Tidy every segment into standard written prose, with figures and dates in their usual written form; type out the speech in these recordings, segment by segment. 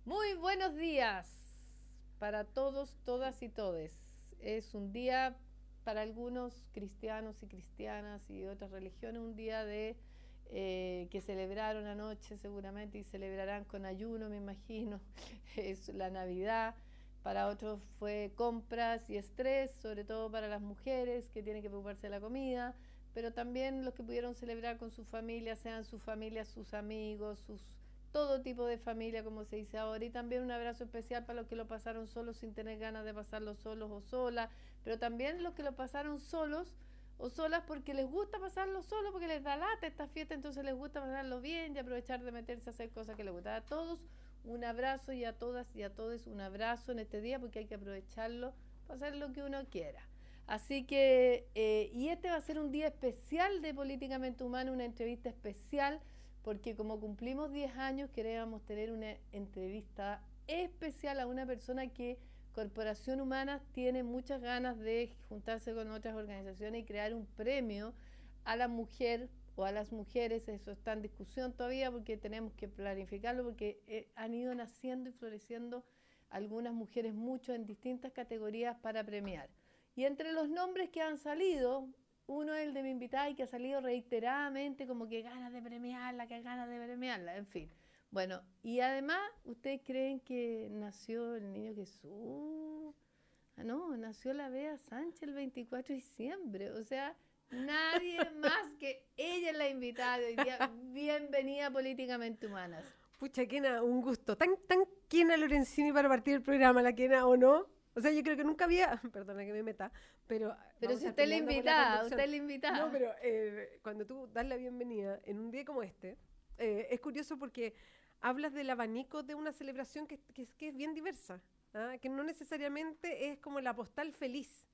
Muy buenos días para todos, todas y todes. Es un día para algunos cristianos y cristianas y de otras religiones, un día de que celebraron anoche seguramente y celebrarán con ayuno, me imagino. Es la Navidad. Para otros fue compras y estrés, sobre todo para las mujeres que tienen que preocuparse de la comida, pero también los que pudieron celebrar con sus familias, sean sus familias, sus amigos, todo tipo de familia, como se dice ahora, y también un abrazo especial para los que lo pasaron solos sin tener ganas de pasarlo solos o solas, pero también los que lo pasaron solos o solas porque les gusta pasarlo solo, porque les da lata esta fiesta, entonces les gusta pasarlo bien y aprovechar de meterse a hacer cosas que les gustan. A todos un abrazo y a todas y a todos un abrazo en este día porque hay que aprovecharlo para hacer lo que uno quiera. Así que, y este va a ser un día especial de Políticamente Humano, una entrevista especial, porque como cumplimos 10 años queríamos tener una entrevista especial a una persona que Corporación Humana tiene muchas ganas de juntarse con otras organizaciones y crear un premio a la mujer o a las mujeres. Eso está en discusión todavía porque tenemos que planificarlo porque han ido naciendo y floreciendo algunas mujeres mucho en distintas categorías para premiar. Y entre los nombres que han salido, uno es el de mi invitada y que ha salido reiteradamente como que ganas de premiarla, que ganas de premiarla, en fin. Bueno, y además, ¿ustedes creen que nació el niño Jesús? Ah, no, nació la Bea Sánchez el 24 de diciembre, o sea, nadie más que ella es la invitada de hoy día. Bienvenida a Políticamente Humanas. Pucha, Kena, un gusto. Tan Kena Lorenzini para partir el programa, la Kena, ¿o no? O sea, yo creo que nunca había, perdona que me meta, pero Pero vamos si a estar usted es la peleando por la invitada, conducción. usted es la No, invitada. pero cuando tú das la bienvenida en un día como este, es curioso porque hablas del abanico de una celebración que es bien diversa, ¿ah? Que no necesariamente es como la postal feliz.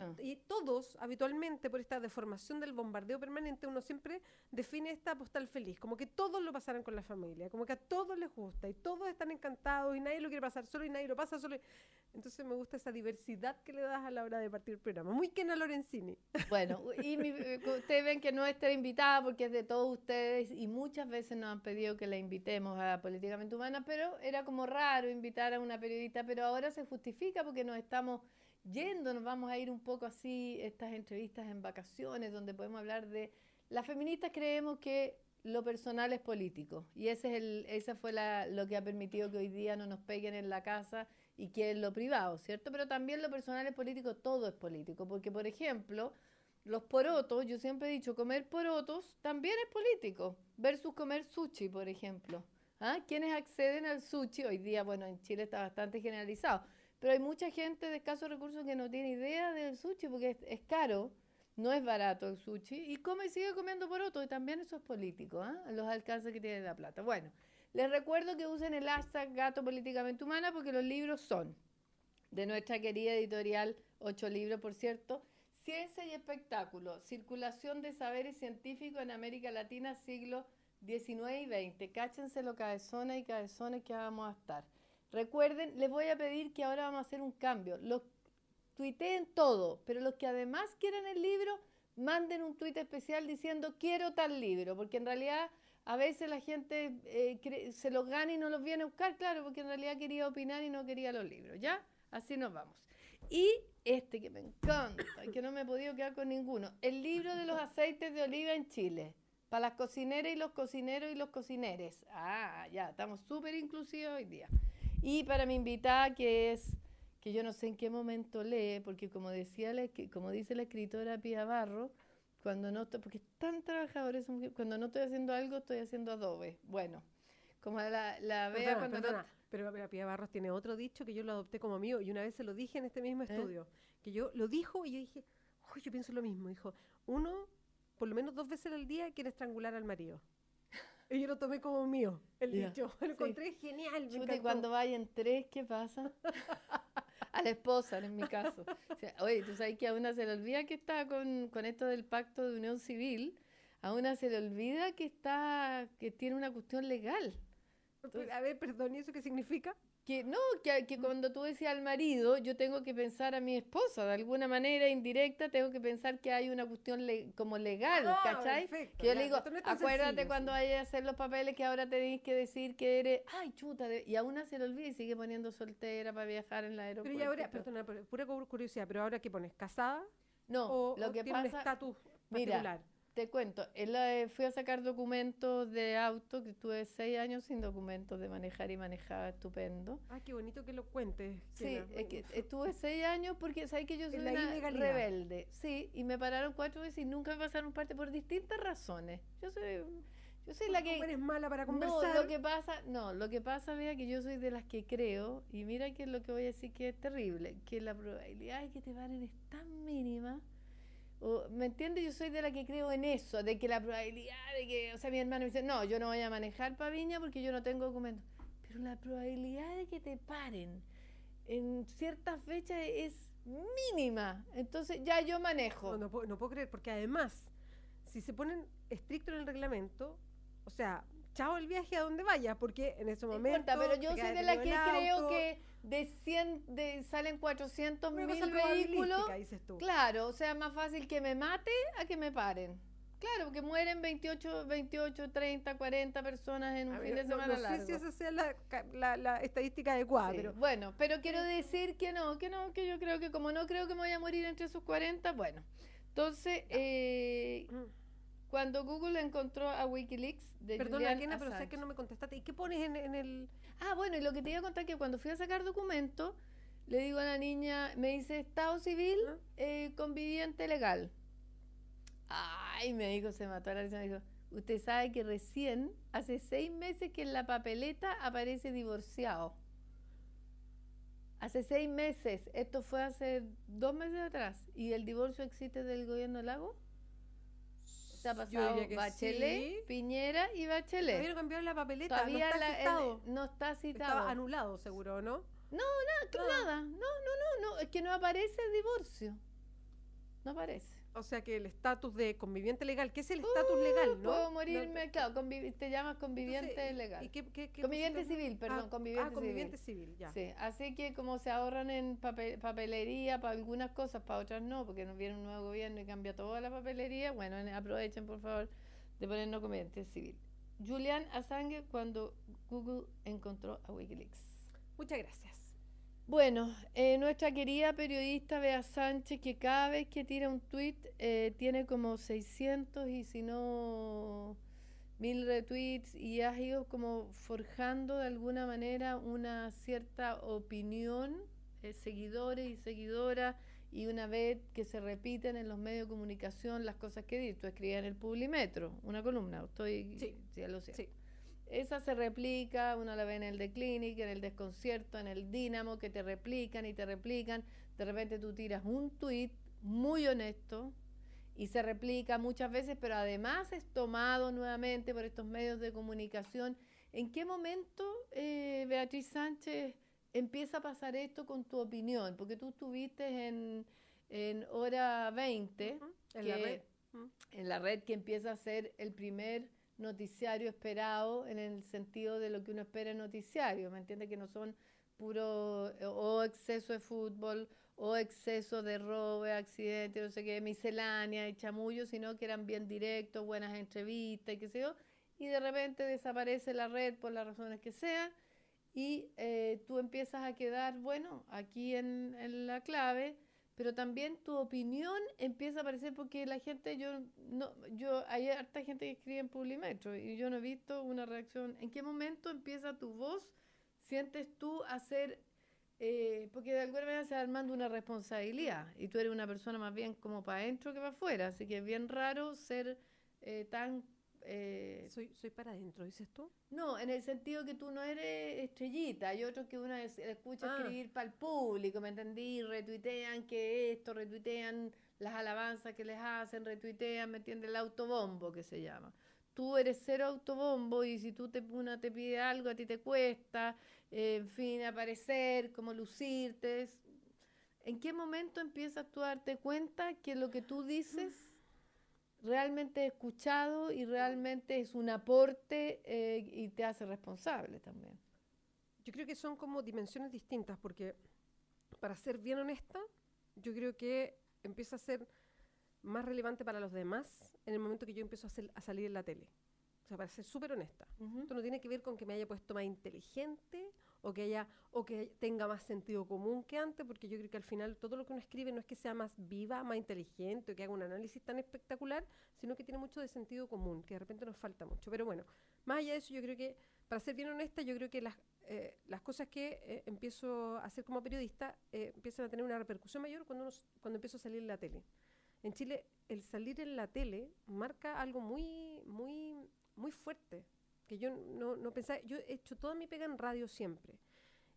Ah. Y todos, habitualmente, por esta deformación del bombardeo permanente, uno siempre define esta postal feliz, como que todos lo pasaran con la familia, como que a todos les gusta y todos están encantados y nadie lo quiere pasar solo y nadie lo pasa solo. Entonces me gusta esa diversidad que le das a la hora de partir el programa. Muy Kena Lorenzini. Bueno, y ustedes ven que no está invitada porque es de todos ustedes y muchas veces nos han pedido que la invitemos a Políticamente Humana, pero era como raro invitar a una periodista, pero ahora se justifica porque nos estamos yendo, nos vamos a ir un poco así, estas entrevistas en vacaciones donde podemos hablar de... Las feministas creemos que lo personal es político y esa fue lo que ha permitido que hoy día no nos peguen en la casa y que es lo privado, ¿cierto? Pero también lo personal es político, todo es político, porque por ejemplo los porotos, yo siempre he dicho, comer porotos también es político, versus comer sushi, por ejemplo. ¿Ah? Quienes acceden al sushi, hoy día, bueno, en Chile está bastante generalizado, pero hay mucha gente de escasos recursos que no tiene idea del sushi porque es caro, no es barato el sushi, y come y sigue comiendo porotos, y también eso es político, ¿ah? Los alcances que tiene la plata. Bueno, les recuerdo que usen el hashtag Gato Políticamente Humana porque los libros son de nuestra querida editorial, 8 libros, por cierto, Ciencia y Espectáculo, Circulación de Saberes Científicos en América Latina, siglo XIX y XX. Cáchense lo cabezona y cabezones que vamos a estar. Recuerden, les voy a pedir que ahora vamos a hacer un cambio. Los tuiteen todo, pero los que además quieran el libro, manden un tuit especial diciendo quiero tal libro, porque en realidad a veces la gente se los gana y no los viene a buscar, claro, porque en realidad quería opinar y no quería los libros, ¿ya? Así nos vamos. Y este que me encanta, que no me he podido quedar con ninguno, el libro de los aceites de oliva en Chile, para las cocineras y los cocineros y los cocineres. Ah, ya, estamos súper inclusivos hoy día. Y para mi invitada, que yo no sé en qué momento lee, porque como dice la escritora Pía Barro, cuando no estoy, porque es tan trabajadora esa mujer, cuando no estoy haciendo algo, estoy haciendo adobe. Bueno, como la vea Perdona, cuando no... perdona. Pero Pía Barros tiene otro dicho que yo lo adopté como mío y una vez se lo dije en este mismo ¿Eh? estudio. Que yo lo dijo y yo dije, "Uy, yo pienso lo mismo". Dijo, uno, por lo menos 2 veces al día, quiere estrangular al marido. Y yo lo tomé como mío, el Ya, dicho. Lo sí. encontré genial, me Chuta, y encantó. cuando vayan tres, ¿qué pasa? A la esposa, en mi caso. O sea, oye, tú sabes que a una se le olvida que está con esto del pacto de unión civil, a una se le olvida que tiene una cuestión legal. A ver, perdón, ¿y eso qué significa? Que no, que cuando tú decías al marido, yo tengo que pensar a mi esposa, de alguna manera indirecta, tengo que pensar que hay una cuestión como legal, ¿cachai? Perfecto. Que yo le Ya, digo, esto no es tan acuérdate sencillo, cuando sí. vayas a hacer los papeles que ahora tenés que decir que eres, ay, chuta, y a una se le olvida y sigue poniendo soltera para viajar en el Pero aeropuerto. y y ahora, todo. perdona, pura curiosidad, pero ahora ¿qué pones? ¿Casada? No, lo ¿O que tiene un pasa, estatus mira, particular? te cuento, fui a sacar documentos de auto, que estuve 6 años sin documentos de manejar y manejaba estupendo. Ah, qué bonito que lo cuentes. Sí, Kena. es que estuve 6 años porque sabes que yo soy En la una ilegalidad. rebelde, sí, y me pararon 4 veces y nunca me pasaron parte por distintas razones. Yo soy la ¿Cómo que eres mala para no, conversar? lo que pasa, vea que yo soy de las que creo, y mira que lo que voy a decir que es terrible, que la probabilidad de que te paren es tan mínima. ¿Me entiendes? Yo soy de la que creo en eso, de que la probabilidad de que, o sea, mi hermano me dice, no, yo no voy a manejar para Viña porque yo no tengo documentos. Pero la probabilidad de que te paren en ciertas fechas es mínima. Entonces ya yo manejo. No puedo creer, porque además, si se ponen estrictos en el reglamento, o sea, chao el viaje a donde vaya, porque en ese No momento. importa, pero yo te queda soy de la que detenido el creo auto. que de 100 salen 400 Una mil cosa vehículos. probabilística, dices tú. Claro, o sea, más fácil que me mate a que me paren. Claro, porque mueren 28, 30, 40 personas en un A fin ver, de semana no sé largo. si esa sea la estadística adecuada, Sí, pero. bueno, pero quiero decir que no, que yo creo que como no creo que me voy a morir entre esos 40, bueno. Entonces, Mm. cuando Google encontró a Wikileaks de Perdona, Julian Kena, pero sé Assange. que no me contestaste. ¿Y qué pones en el. Ah, bueno, y lo que te iba a contar que cuando fui a sacar documentos, le digo a la niña, me dice Estado civil, ¿Ah? conviviente legal. Ay, me dijo, se mató a la risa, me dijo, usted sabe que recién, hace 6 meses que en la papeleta aparece divorciado. Hace 6 meses, esto fue hace 2 meses atrás, y el divorcio existe del gobierno del lago. Se ha Yo pasado diría que Bachelet, sí. Piñera y Bachelet. Todavía no cambiaron la papeleta, Todavía no está citado. no está citado. Estaba anulado, seguro, ¿no? Nada, no, es que no aparece el divorcio. No aparece. O sea que el estatus de conviviente legal, ¿qué es el estatus legal, no? Puedo morirme, claro, te llamas conviviente Entonces, legal. ¿y qué Conviviente pusieron? civil, perdón, Ah, conviviente conviviente civil, ya. Sí, así que como se ahorran en papelería para algunas cosas, para otras no, porque nos viene un nuevo gobierno y cambia toda la papelería, bueno, aprovechen por favor de ponernos conviviente civil. Julian Assange cuando Google encontró a Wikileaks. Muchas gracias. Bueno, nuestra querida periodista Bea Sánchez, que cada vez que tira un tweet tiene como 600 y si no 1000 retweets y ha ido como forjando de alguna manera una cierta opinión, seguidores y seguidoras, y una vez que se repiten en los medios de comunicación las cosas que dices. Tú escribías en el Publimetro, una columna, Sí, lo sé. sí. Esa se replica, uno la ve en el The Clinic, en el Desconcierto, en el Dínamo, que te replican y te replican. De repente tú tiras un tuit muy honesto y se replica muchas veces, pero además es tomado nuevamente por estos medios de comunicación. ¿En qué momento, Beatriz Sánchez, empieza a pasar esto con tu opinión? Porque tú estuviste en Hora 20, En la red. en la red que empieza a ser el primer noticiario esperado en el sentido de lo que uno espera en noticiario, ¿me entiendes? Que no son puro o exceso de fútbol o exceso de robo, accidente, no sé qué, miscelánea y chamullo, sino que eran bien directos, buenas entrevistas y qué sé yo, y de repente desaparece la red por las razones que sean y tú empiezas a quedar, bueno, aquí en la clave, pero también tu opinión empieza a aparecer porque la gente, hay harta gente que escribe en Publimetro y yo no he visto una reacción. ¿En qué momento empieza tu voz? ¿Sientes tú hacer, porque de alguna manera se va armando una responsabilidad y tú eres una persona más bien como para adentro que para afuera, así que es bien raro ser tan... Soy para adentro, dices tú. No, en el sentido que tú no eres estrellita, hay otros que uno escucha escribir para el público, ¿me entendí? Retuitean que esto, retuitean las alabanzas que les hacen, retuitean, ¿me entiendes? El autobombo que se llama. Tú eres cero autobombo y si una te pide algo, a ti te cuesta, en fin, aparecer, como lucirte. ¿En qué momento empiezas tú a darte cuenta que lo que tú dices realmente escuchado y realmente es un aporte y te hace responsable también. Yo creo que son como dimensiones distintas, porque para ser bien honesta, yo creo que empieza a ser más relevante para los demás en el momento que yo empiezo a salir en la tele. O sea, para ser súper honesta. Esto no tiene que ver con que me haya puesto más inteligente o que tenga más sentido común que antes, porque yo creo que al final todo lo que uno escribe no es que sea más viva, más inteligente, o que haga un análisis tan espectacular, sino que tiene mucho de sentido común, que de repente nos falta mucho. Pero bueno, más allá de eso, yo creo que, para ser bien honesta, yo creo que las cosas que empiezo a hacer como periodista empiezan a tener una repercusión mayor cuando empiezo a salir en la tele. En Chile, el salir en la tele marca algo muy, muy, muy fuerte, que yo no pensaba. Yo he hecho toda mi pega en radio siempre,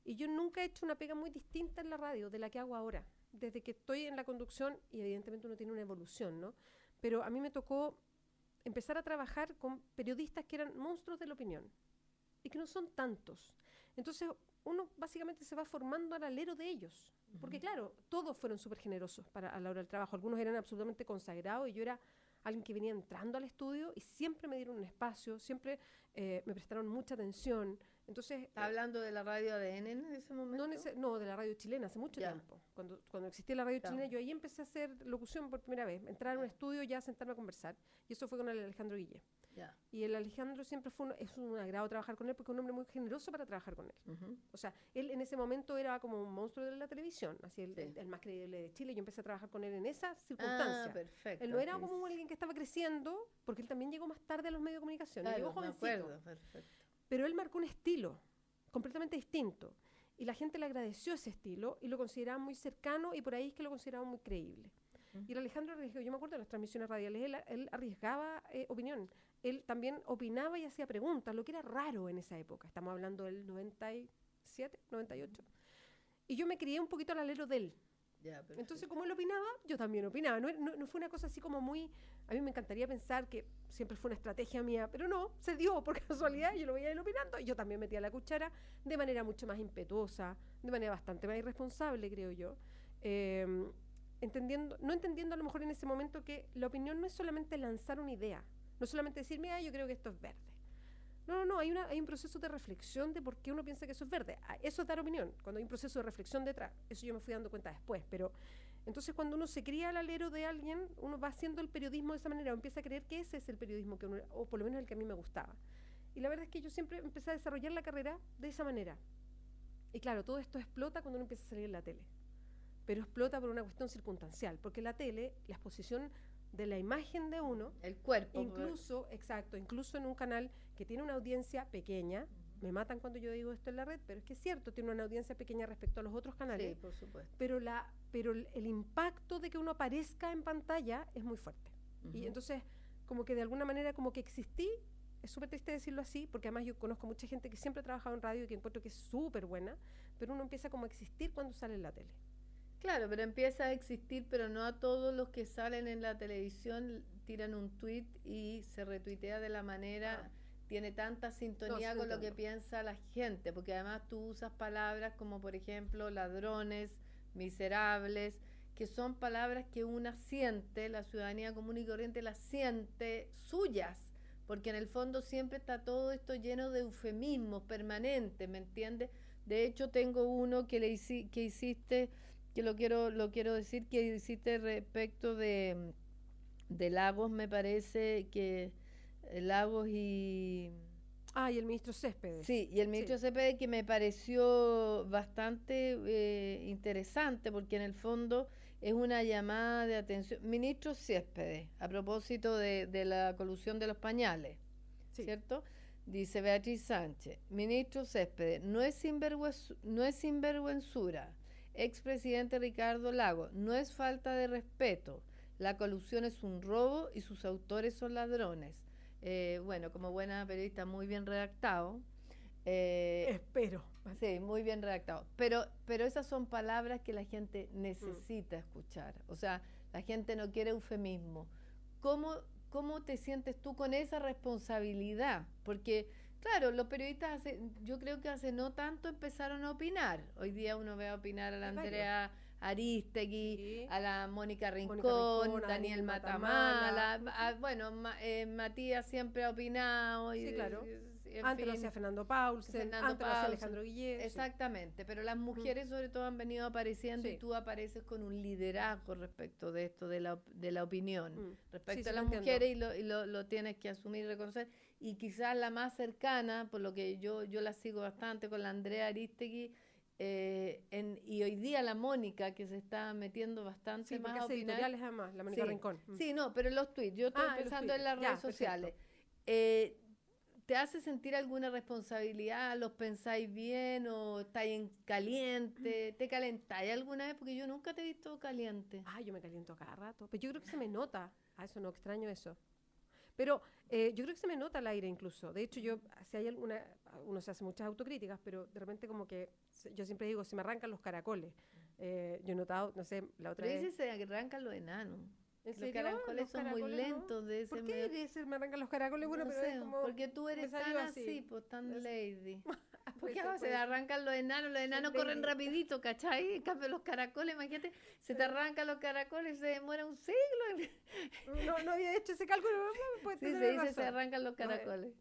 y yo nunca he hecho una pega muy distinta en la radio de la que hago ahora, desde que estoy en la conducción, y evidentemente uno tiene una evolución, ¿no? Pero a mí me tocó empezar a trabajar con periodistas que eran monstruos de la opinión, y que no son tantos. Entonces uno básicamente se va formando al alero de ellos, porque claro, todos fueron súper generosos a la hora del trabajo. Algunos eran absolutamente consagrados, y yo era alguien que venía entrando al estudio y siempre me dieron un espacio, siempre me prestaron mucha atención. Entonces, ¿Está hablando de la radio ADN en ese momento? No, de la radio chilena, hace mucho tiempo. Cuando existía la radio chilena, yo ahí empecé a hacer locución por primera vez, entrar a un estudio, ya sentarme a conversar, y eso fue con el Alejandro Guillé. Y el Alejandro siempre es un agrado trabajar con él, porque es un hombre muy generoso para trabajar con él. O sea, él en ese momento era como un monstruo de la televisión, así el más creíble de Chile. Yo empecé a trabajar con él en esa circunstancia. Perfecto. Él no era como alguien que estaba creciendo, porque él también llegó más tarde a los medios de comunicación. Claro, llegó jovencito. me acuerdo, perfecto. Pero él marcó un estilo completamente distinto, y la gente le agradeció ese estilo y lo consideraba muy cercano, y por ahí es que lo consideraban muy creíble. Y el Alejandro arriesgó. Yo me acuerdo de las transmisiones radiales, él arriesgaba opinión. Él también opinaba y hacía preguntas, lo que era raro en esa época. Estamos hablando del 97, 98. Y yo me crié un poquito al alero de él. Entonces, como él opinaba, yo también opinaba. No fue una cosa así como muy... A mí me encantaría pensar que siempre fue una estrategia mía, pero no, se dio por casualidad. Yo lo veía él opinando, y yo también metía la cuchara de manera mucho más impetuosa, de manera bastante más irresponsable, creo yo. No entendiendo a lo mejor en ese momento que la opinión no es solamente lanzar una idea, no es solamente decir, mira, yo creo que esto es verde. No, hay un proceso de reflexión de por qué uno piensa que eso es verde. Eso es dar opinión, cuando hay un proceso de reflexión detrás. Eso yo me fui dando cuenta después, pero entonces cuando uno se cría al alero de alguien, uno va haciendo el periodismo de esa manera, o empieza a creer que ese es el periodismo que uno, o por lo menos el que a mí me gustaba. Y la verdad es que yo siempre empecé a desarrollar la carrera de esa manera. Y claro, todo esto explota cuando uno empieza a salir en la tele, pero explota por una cuestión circunstancial, porque la tele, la exposición de la imagen de uno, el cuerpo, incluso en un canal que tiene una audiencia pequeña. Me matan cuando yo digo esto en la red, pero es que es cierto, tiene una audiencia pequeña respecto a los otros canales. Sí, por supuesto. Pero el impacto de que uno aparezca en pantalla es muy fuerte. Y entonces, como que de alguna manera, como que existí. Es súper triste decirlo así, porque además yo conozco mucha gente que siempre ha trabajado en radio y que encuentro que es súper buena, pero uno empieza como a existir cuando sale en la tele. Claro, pero empieza a existir, pero no a todos los que salen en la televisión tiran un tweet y se retuitea de la manera, tiene tanta sintonía con lo que piensa la gente, porque además tú usas palabras como, por ejemplo, ladrones, miserables, que son palabras que una siente, la ciudadanía común y corriente las siente suyas, porque en el fondo siempre está todo esto lleno de eufemismos permanentes, ¿me entiendes? De hecho, tengo uno que hiciste, que lo quiero decir, que hiciste respecto de Lagos, me parece que Lagos y... y el ministro Céspedes. Sí, y el ministro Céspedes, que me pareció bastante interesante, porque en el fondo es una llamada de atención. Ministro Céspedes, a propósito de la colusión de los pañales, ¿cierto? Dice Beatriz Sánchez, ministro Céspedes, no es sinvergüenzura. Expresidente Ricardo Lagos, no es falta de respeto. La colusión es un robo y sus autores son ladrones. Bueno, como buena periodista, muy bien redactado. Espero. Sí, muy bien redactado. Pero esas son palabras que la gente necesita escuchar. O sea, la gente no quiere eufemismo. ¿Cómo te sientes tú con esa responsabilidad? Porque, claro, los periodistas yo creo que hace no tanto empezaron a opinar. Hoy día uno ve a opinar a la Arístegui, Sí. a la Mónica Rincón, Rincón, a Daniel Daniel Matamala, Matamala. bueno, Matías siempre ha opinado. Sí, claro. En Antes lo fin, hacía Fernando Paulsen, Fernando antes lo hacía Paulsen. Alejandro Guillet. Exactamente, pero las mujeres sobre todo han venido apareciendo y Sí. tú apareces con un liderazgo respecto de esto, de la opinión, respecto Sí, a sí, las lo entiendo. mujeres lo tienes que asumir y reconocer. Y quizás la más cercana, por lo que yo la sigo bastante, con la Andrea Arístegui, y hoy día la Mónica, que se está metiendo bastante Sí, más porque a hace opinar. editoriales además, la Mónica Sí, Rincón. sí, no, pero los tweets, yo estoy En los pensando en tweets. las Ya, redes perfecto. sociales. ¿Te hace sentir alguna responsabilidad? ¿Los pensáis bien o estáis en caliente? ¿Te calentáis alguna vez? Porque yo nunca te he visto caliente. Ay, yo me caliento cada rato. Pero yo creo que se me nota. Eso no extraño eso. Pero yo creo que se me nota al aire incluso. De hecho, si hay alguna, uno se hace muchas autocríticas, pero de repente como que, yo siempre digo, se me arrancan los caracoles. Yo he notado, no sé, la otra Pero vez. dice se arrancan los enanos. ¿En Los serio? caracoles Los son muy caracoles no. lentos de ese ¿Por qué dice me arrancan los caracoles? Bueno, no pero sé, es como... porque tú eres me tan salió así, pues tan Es- lady. ¿Por Puede qué ser, se puede te ser. arrancan los enanos corren lady. rapidito, ¿cachai? En cambio los caracoles, imagínate, se te arrancan los caracoles, se demora un siglo. No había hecho ese cálculo, pues Sí, se dice se arrancan los caracoles.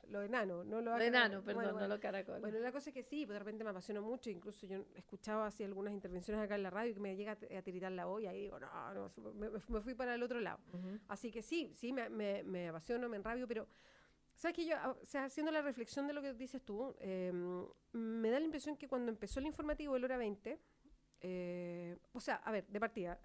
Los enanos, no los Los enanos, perdón, no los caracoles. Bueno, la cosa es que sí, pues de repente me apasiona mucho, incluso yo he escuchado así algunas intervenciones acá en la radio que me llega a tiritar la olla y digo, me fui para el otro lado. Así que sí, me apasiono, me enrabio, pero sabes que yo, o sea, haciendo la reflexión de lo que dices tú, me da la impresión que cuando empezó el informativo del Hora 20, o sea, a ver, de partida,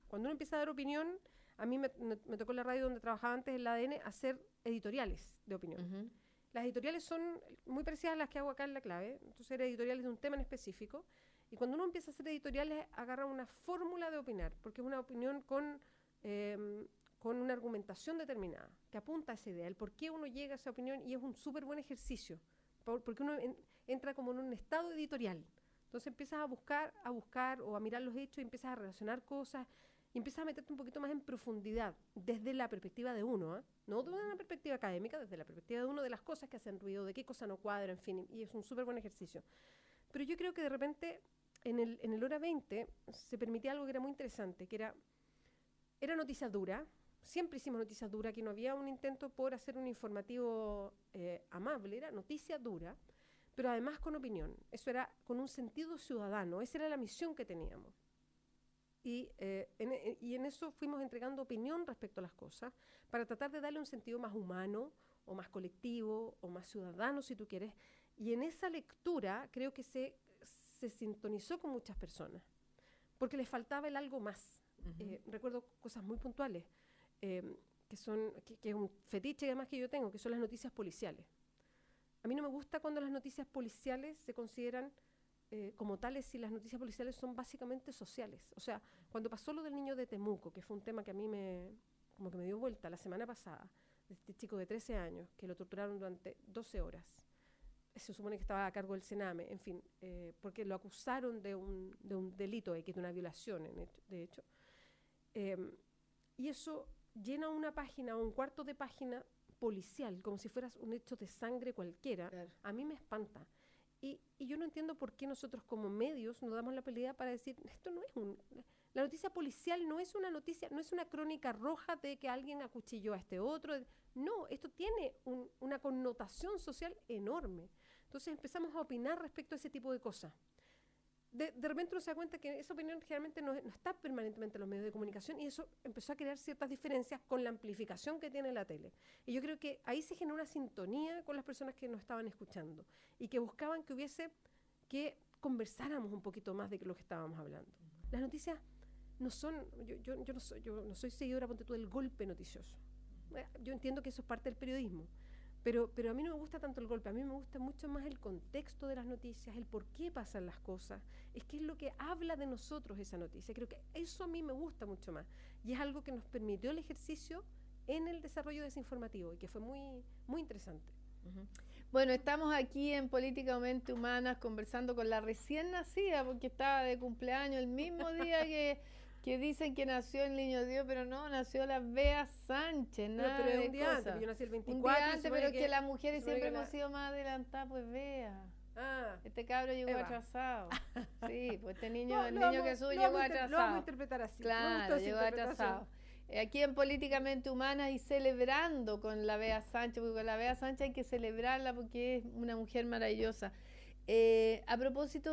cuando uno empieza a dar opinión, a mí me tocó en la radio donde trabajaba antes en la ADN hacer editoriales de opinión. Las editoriales son muy parecidas a las que hago acá en La Clave, entonces eran editoriales de un tema en específico, y cuando uno empieza a hacer editoriales agarra una fórmula de opinar, porque es una opinión con una argumentación determinada, que apunta a esa idea, el por qué uno llega a esa opinión, y es un súper buen ejercicio, porque uno entra como en un estado editorial. Entonces empiezas a buscar o a mirar los hechos y empiezas a relacionar cosas y empiezas a meterte un poquito más en profundidad desde la perspectiva de uno, ¿eh? No de una perspectiva académica, desde la perspectiva de uno, de las cosas que hacen ruido, de qué cosa no cuadra, en fin, y es un súper buen ejercicio. Pero yo creo que de repente en el Hora 20 se permitía algo que era muy interesante, que era noticia dura. Siempre hicimos noticia dura, que no había un intento por hacer un informativo amable, era noticia dura, pero además con opinión. Eso era con un sentido ciudadano, esa era la misión que teníamos. Y en eso fuimos entregando opinión respecto a las cosas para tratar de darle un sentido más humano o más colectivo o más ciudadano, si tú quieres. Y en esa lectura creo que se sintonizó con muchas personas porque les faltaba el algo más. Recuerdo cosas muy puntuales que es un fetiche además que yo tengo, que son las noticias policiales. A mí no me gusta cuando las noticias policiales se consideran como tales si las noticias policiales son básicamente sociales. O sea, cuando pasó lo del niño de Temuco, que fue un tema que a mí como que me dio vuelta la semana pasada, de este chico de 13 años que lo torturaron durante 12 horas. Se supone que estaba a cargo del Sename, en fin, porque lo acusaron de un delito, que es de una violación, de hecho. Y eso llena una página o un cuarto de página policial, como si fueras un hecho de sangre cualquiera. Claro. A mí me espanta. Y yo no entiendo por qué nosotros como medios nos damos la pelea para decir, esto no es la noticia policial no es una noticia, no es una crónica roja de que alguien acuchilló a este otro. No, esto tiene una connotación social enorme. Entonces empezamos a opinar respecto a ese tipo de cosas. De repente uno se da cuenta que esa opinión generalmente no está permanentemente en los medios de comunicación y eso empezó a crear ciertas diferencias con la amplificación que tiene la tele. Y yo creo que ahí se generó una sintonía con las personas que nos estaban escuchando y que buscaban que conversáramos un poquito más de lo que estábamos hablando. Las noticias no son, yo no soy seguidora, ponte tú, del golpe noticioso. Yo entiendo que eso es parte del periodismo. Pero a mí no me gusta tanto el golpe, a mí me gusta mucho más el contexto de las noticias, el por qué pasan las cosas, es que es lo que habla de nosotros esa noticia. Creo que eso a mí me gusta mucho más y es algo que nos permitió el ejercicio en el desarrollo de ese informativo y que fue muy, muy interesante. Bueno, estamos aquí en Políticamente Humanas conversando con la recién nacida porque estaba de cumpleaños el mismo día que dicen que nació el niño Dios, pero no, nació la Bea Sánchez, nada pero de un día cosas. antes, yo nací el 24. Un día antes, pero es que las mujeres siempre hemos sido más adelantadas, pues Bea. Este cabro llegó Eva. atrasado. Sí, pues este niño, No, el lo niño vamos- Jesús lo llegó vamos a inter- Lo vamos a atrasado. interpretar así. Me Claro, gustó esa llegó interpretación. atrasado. Aquí en Políticamente Humana y celebrando con la Bea Sánchez, porque con la Bea Sánchez hay que celebrarla porque es una mujer maravillosa. A propósito,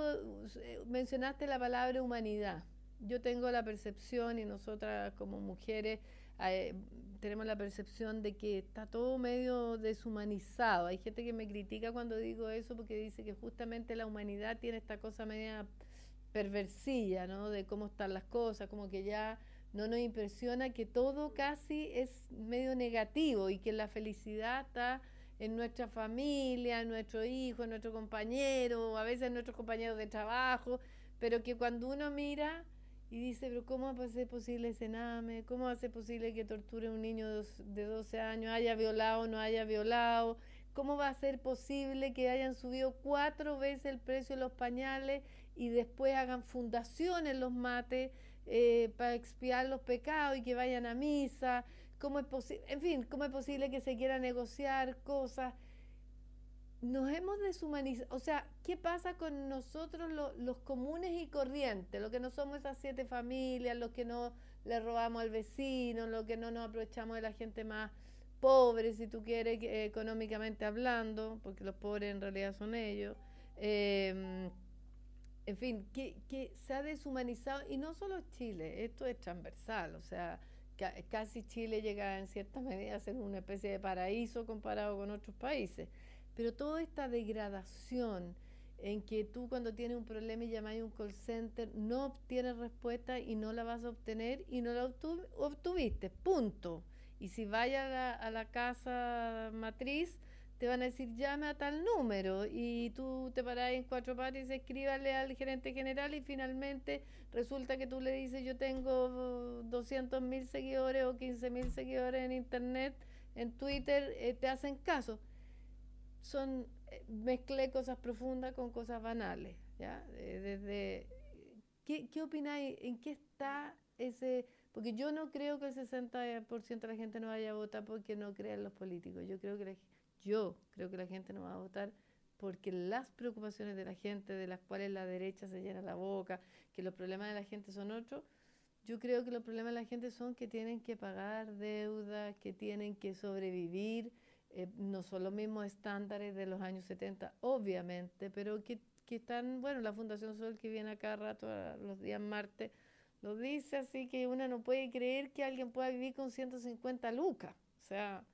mencionaste la palabra humanidad. Yo tengo la percepción, y nosotras como mujeres tenemos la percepción de que está todo medio deshumanizado. Hay gente que me critica cuando digo eso porque dice que justamente la humanidad tiene esta cosa media perversilla, ¿no? De cómo están las cosas, como que ya no nos impresiona que todo casi es medio negativo y que la felicidad está en nuestra familia, en nuestro hijo, en nuestro compañero, a veces en nuestros compañeros de trabajo, pero que cuando uno mira y dice, pero ¿cómo va a ser posible ese Sename? ¿Cómo va a ser posible que torture a un niño de 12 años, haya violado o no haya violado? ¿Cómo va a ser posible que hayan subido 4 veces el precio de los pañales y después hagan fundaciones los mates para expiar los pecados y que vayan a misa? ¿Cómo es posible? En fin, ¿cómo es posible que se quiera negociar cosas? Nos hemos deshumanizado, o sea, ¿qué pasa con nosotros los comunes y corrientes? Los que no somos esas 7 familias, los que no le robamos al vecino, los que no nos aprovechamos de la gente más pobre, si tú quieres, económicamente hablando, porque los pobres en realidad son ellos. En fin, que se ha deshumanizado, y no solo Chile, esto es transversal, o sea, casi Chile llega en cierta medida a ser una especie de paraíso comparado con otros países. Pero toda esta degradación en que tú cuando tienes un problema y llamas a un call center no obtienes respuesta y no la vas a obtener y no la obtuviste, punto. Y si vayas a la casa matriz, te van a decir llame a tal número y tú te parás en 4 patas y dices escríbale al gerente general y finalmente resulta que tú le dices yo tengo 200.000 seguidores o 15.000 seguidores en internet, en Twitter, te hacen caso. Mezclé cosas profundas con cosas banales, ¿ya? ¿Qué opináis? ¿En qué está ese? Porque yo no creo que el 60% de la gente no vaya a votar porque no crea en los políticos. Yo creo que la gente no va a votar porque las preocupaciones de la gente, de las cuales la derecha se llena la boca, que los problemas de la gente son otros. Yo creo que los problemas de la gente son que tienen que pagar deudas, que tienen que sobrevivir. No son los mismos estándares de los años 70, obviamente, pero que están, bueno, la Fundación Sol que viene acá rato los días martes, lo dice así que uno no puede creer que alguien pueda vivir con 150 lucas. O sea,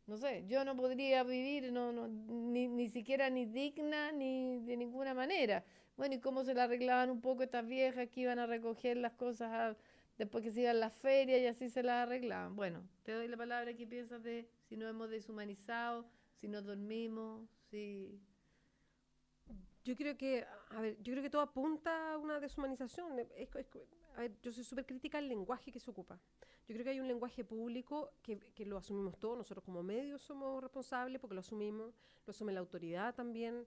no sé, yo no podría vivir ni siquiera ni digna ni de ninguna manera. Bueno, y cómo se la arreglaban un poco estas viejas que iban a recoger las cosas después que se iban a las ferias y así se las arreglaban. Bueno, te doy la palabra. ¿Qué piensas de si nos hemos deshumanizado, si nos dormimos, si... Yo creo que, a ver, yo creo que todo apunta a una deshumanización. A ver, yo soy súper crítica al lenguaje que se ocupa. Yo creo que hay un lenguaje público que lo asumimos todos. Nosotros como medios somos responsables porque lo asumimos. Lo asume la autoridad también.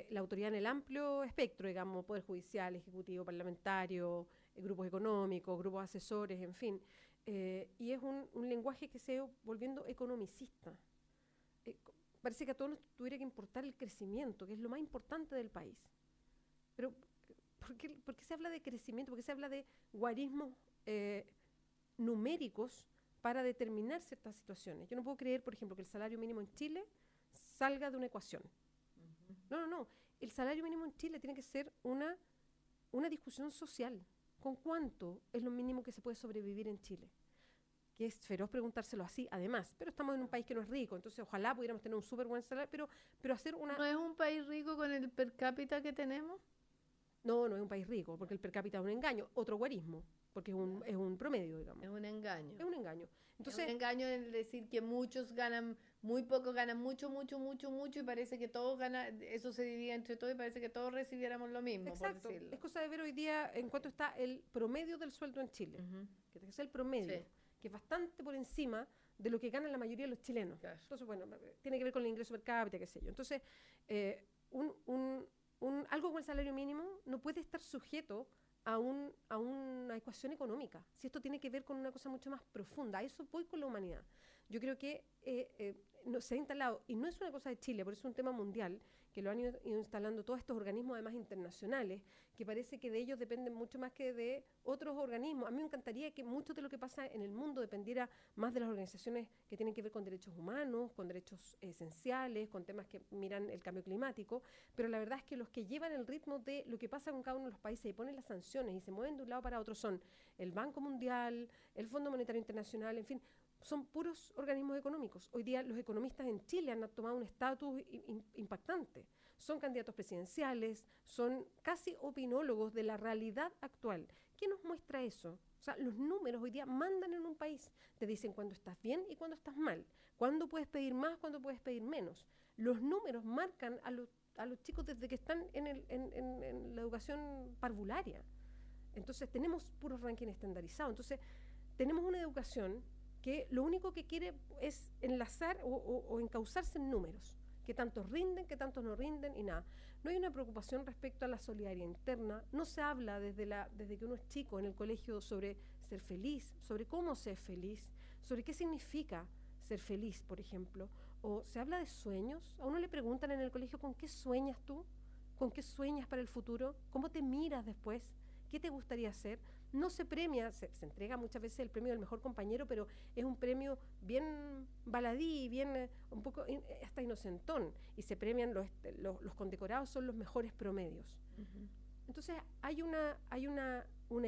La autoridad en el amplio espectro, digamos, poder judicial, ejecutivo, parlamentario, grupos económicos, grupos asesores, en fin. Y es un lenguaje que se va volviendo economicista. Parece que a todos nos tuviera que importar el crecimiento, que es lo más importante del país. Pero, ¿por qué se habla de crecimiento? ¿Por qué se habla de guarismos numéricos para determinar ciertas situaciones? Yo no puedo creer, por ejemplo, que el salario mínimo en Chile salga de una ecuación. No. El salario mínimo en Chile tiene que ser una discusión social. ¿Con cuánto es lo mínimo que se puede sobrevivir en Chile? Que es feroz preguntárselo así, además. Pero estamos en un país que no es rico, entonces ojalá pudiéramos tener un súper buen salario, pero hacer una... ¿No es un país rico con el per cápita que tenemos? No es un país rico, porque el per cápita es un engaño, otro guarismo, porque es un promedio, digamos. Es un engaño. Es un engaño. Entonces, es un engaño en decir que muchos ganan, muy pocos ganan mucho, y parece que todos ganan, eso se divide entre todos y parece que todos recibiéramos lo mismo, exacto, por decirlo. Es cosa de ver hoy día en cuánto está el promedio del sueldo en Chile, que tiene que ser el promedio. Sí. Que es bastante por encima de lo que ganan la mayoría de los chilenos. Claro. Entonces, bueno, tiene que ver con el ingreso per cápita, qué sé yo. Entonces, algo como el salario mínimo no puede estar sujeto a una ecuación económica. Si esto tiene que ver con una cosa mucho más profunda. A eso voy con la humanidad. Yo creo que se ha instalado, y no es una cosa de Chile, por eso es un tema mundial, que lo han ido instalando todos estos organismos además internacionales, que parece que de ellos dependen mucho más que de otros organismos. A mí me encantaría que mucho de lo que pasa en el mundo dependiera más de las organizaciones que tienen que ver con derechos humanos, con derechos esenciales, con temas que miran el cambio climático, pero la verdad es que los que llevan el ritmo de lo que pasa con cada uno de los países y ponen las sanciones y se mueven de un lado para otro son el Banco Mundial, el Fondo Monetario Internacional, en fin, son puros organismos económicos. Hoy día los economistas en Chile han tomado un estatus impactante. Son candidatos presidenciales, son casi opinólogos de la realidad actual. ¿Qué nos muestra eso? O sea, los números hoy día mandan en un país. Te dicen cuándo estás bien y cuándo estás mal. Cuándo puedes pedir más, cuándo puedes pedir menos. Los números marcan a los chicos desde que están en la educación parvularia. Entonces tenemos puros rankings estandarizados. Entonces tenemos una educación que lo único que quiere es enlazar o encauzarse en números, que tantos rinden, que tantos no rinden y nada. No hay una preocupación respecto a la solidaridad interna, no se habla desde que uno es chico en el colegio sobre ser feliz, sobre cómo ser feliz, sobre qué significa ser feliz, por ejemplo, o se habla de sueños. A uno le preguntan en el colegio ¿con qué sueñas tú? ¿Con qué sueñas para el futuro? ¿Cómo te miras después? ¿Qué te gustaría hacer? No se premia, se entrega muchas veces el premio del mejor compañero, pero es un premio bien baladí, bien un poco hasta inocentón, y se premian los condecorados son los mejores promedios. Uh-huh. Entonces hay una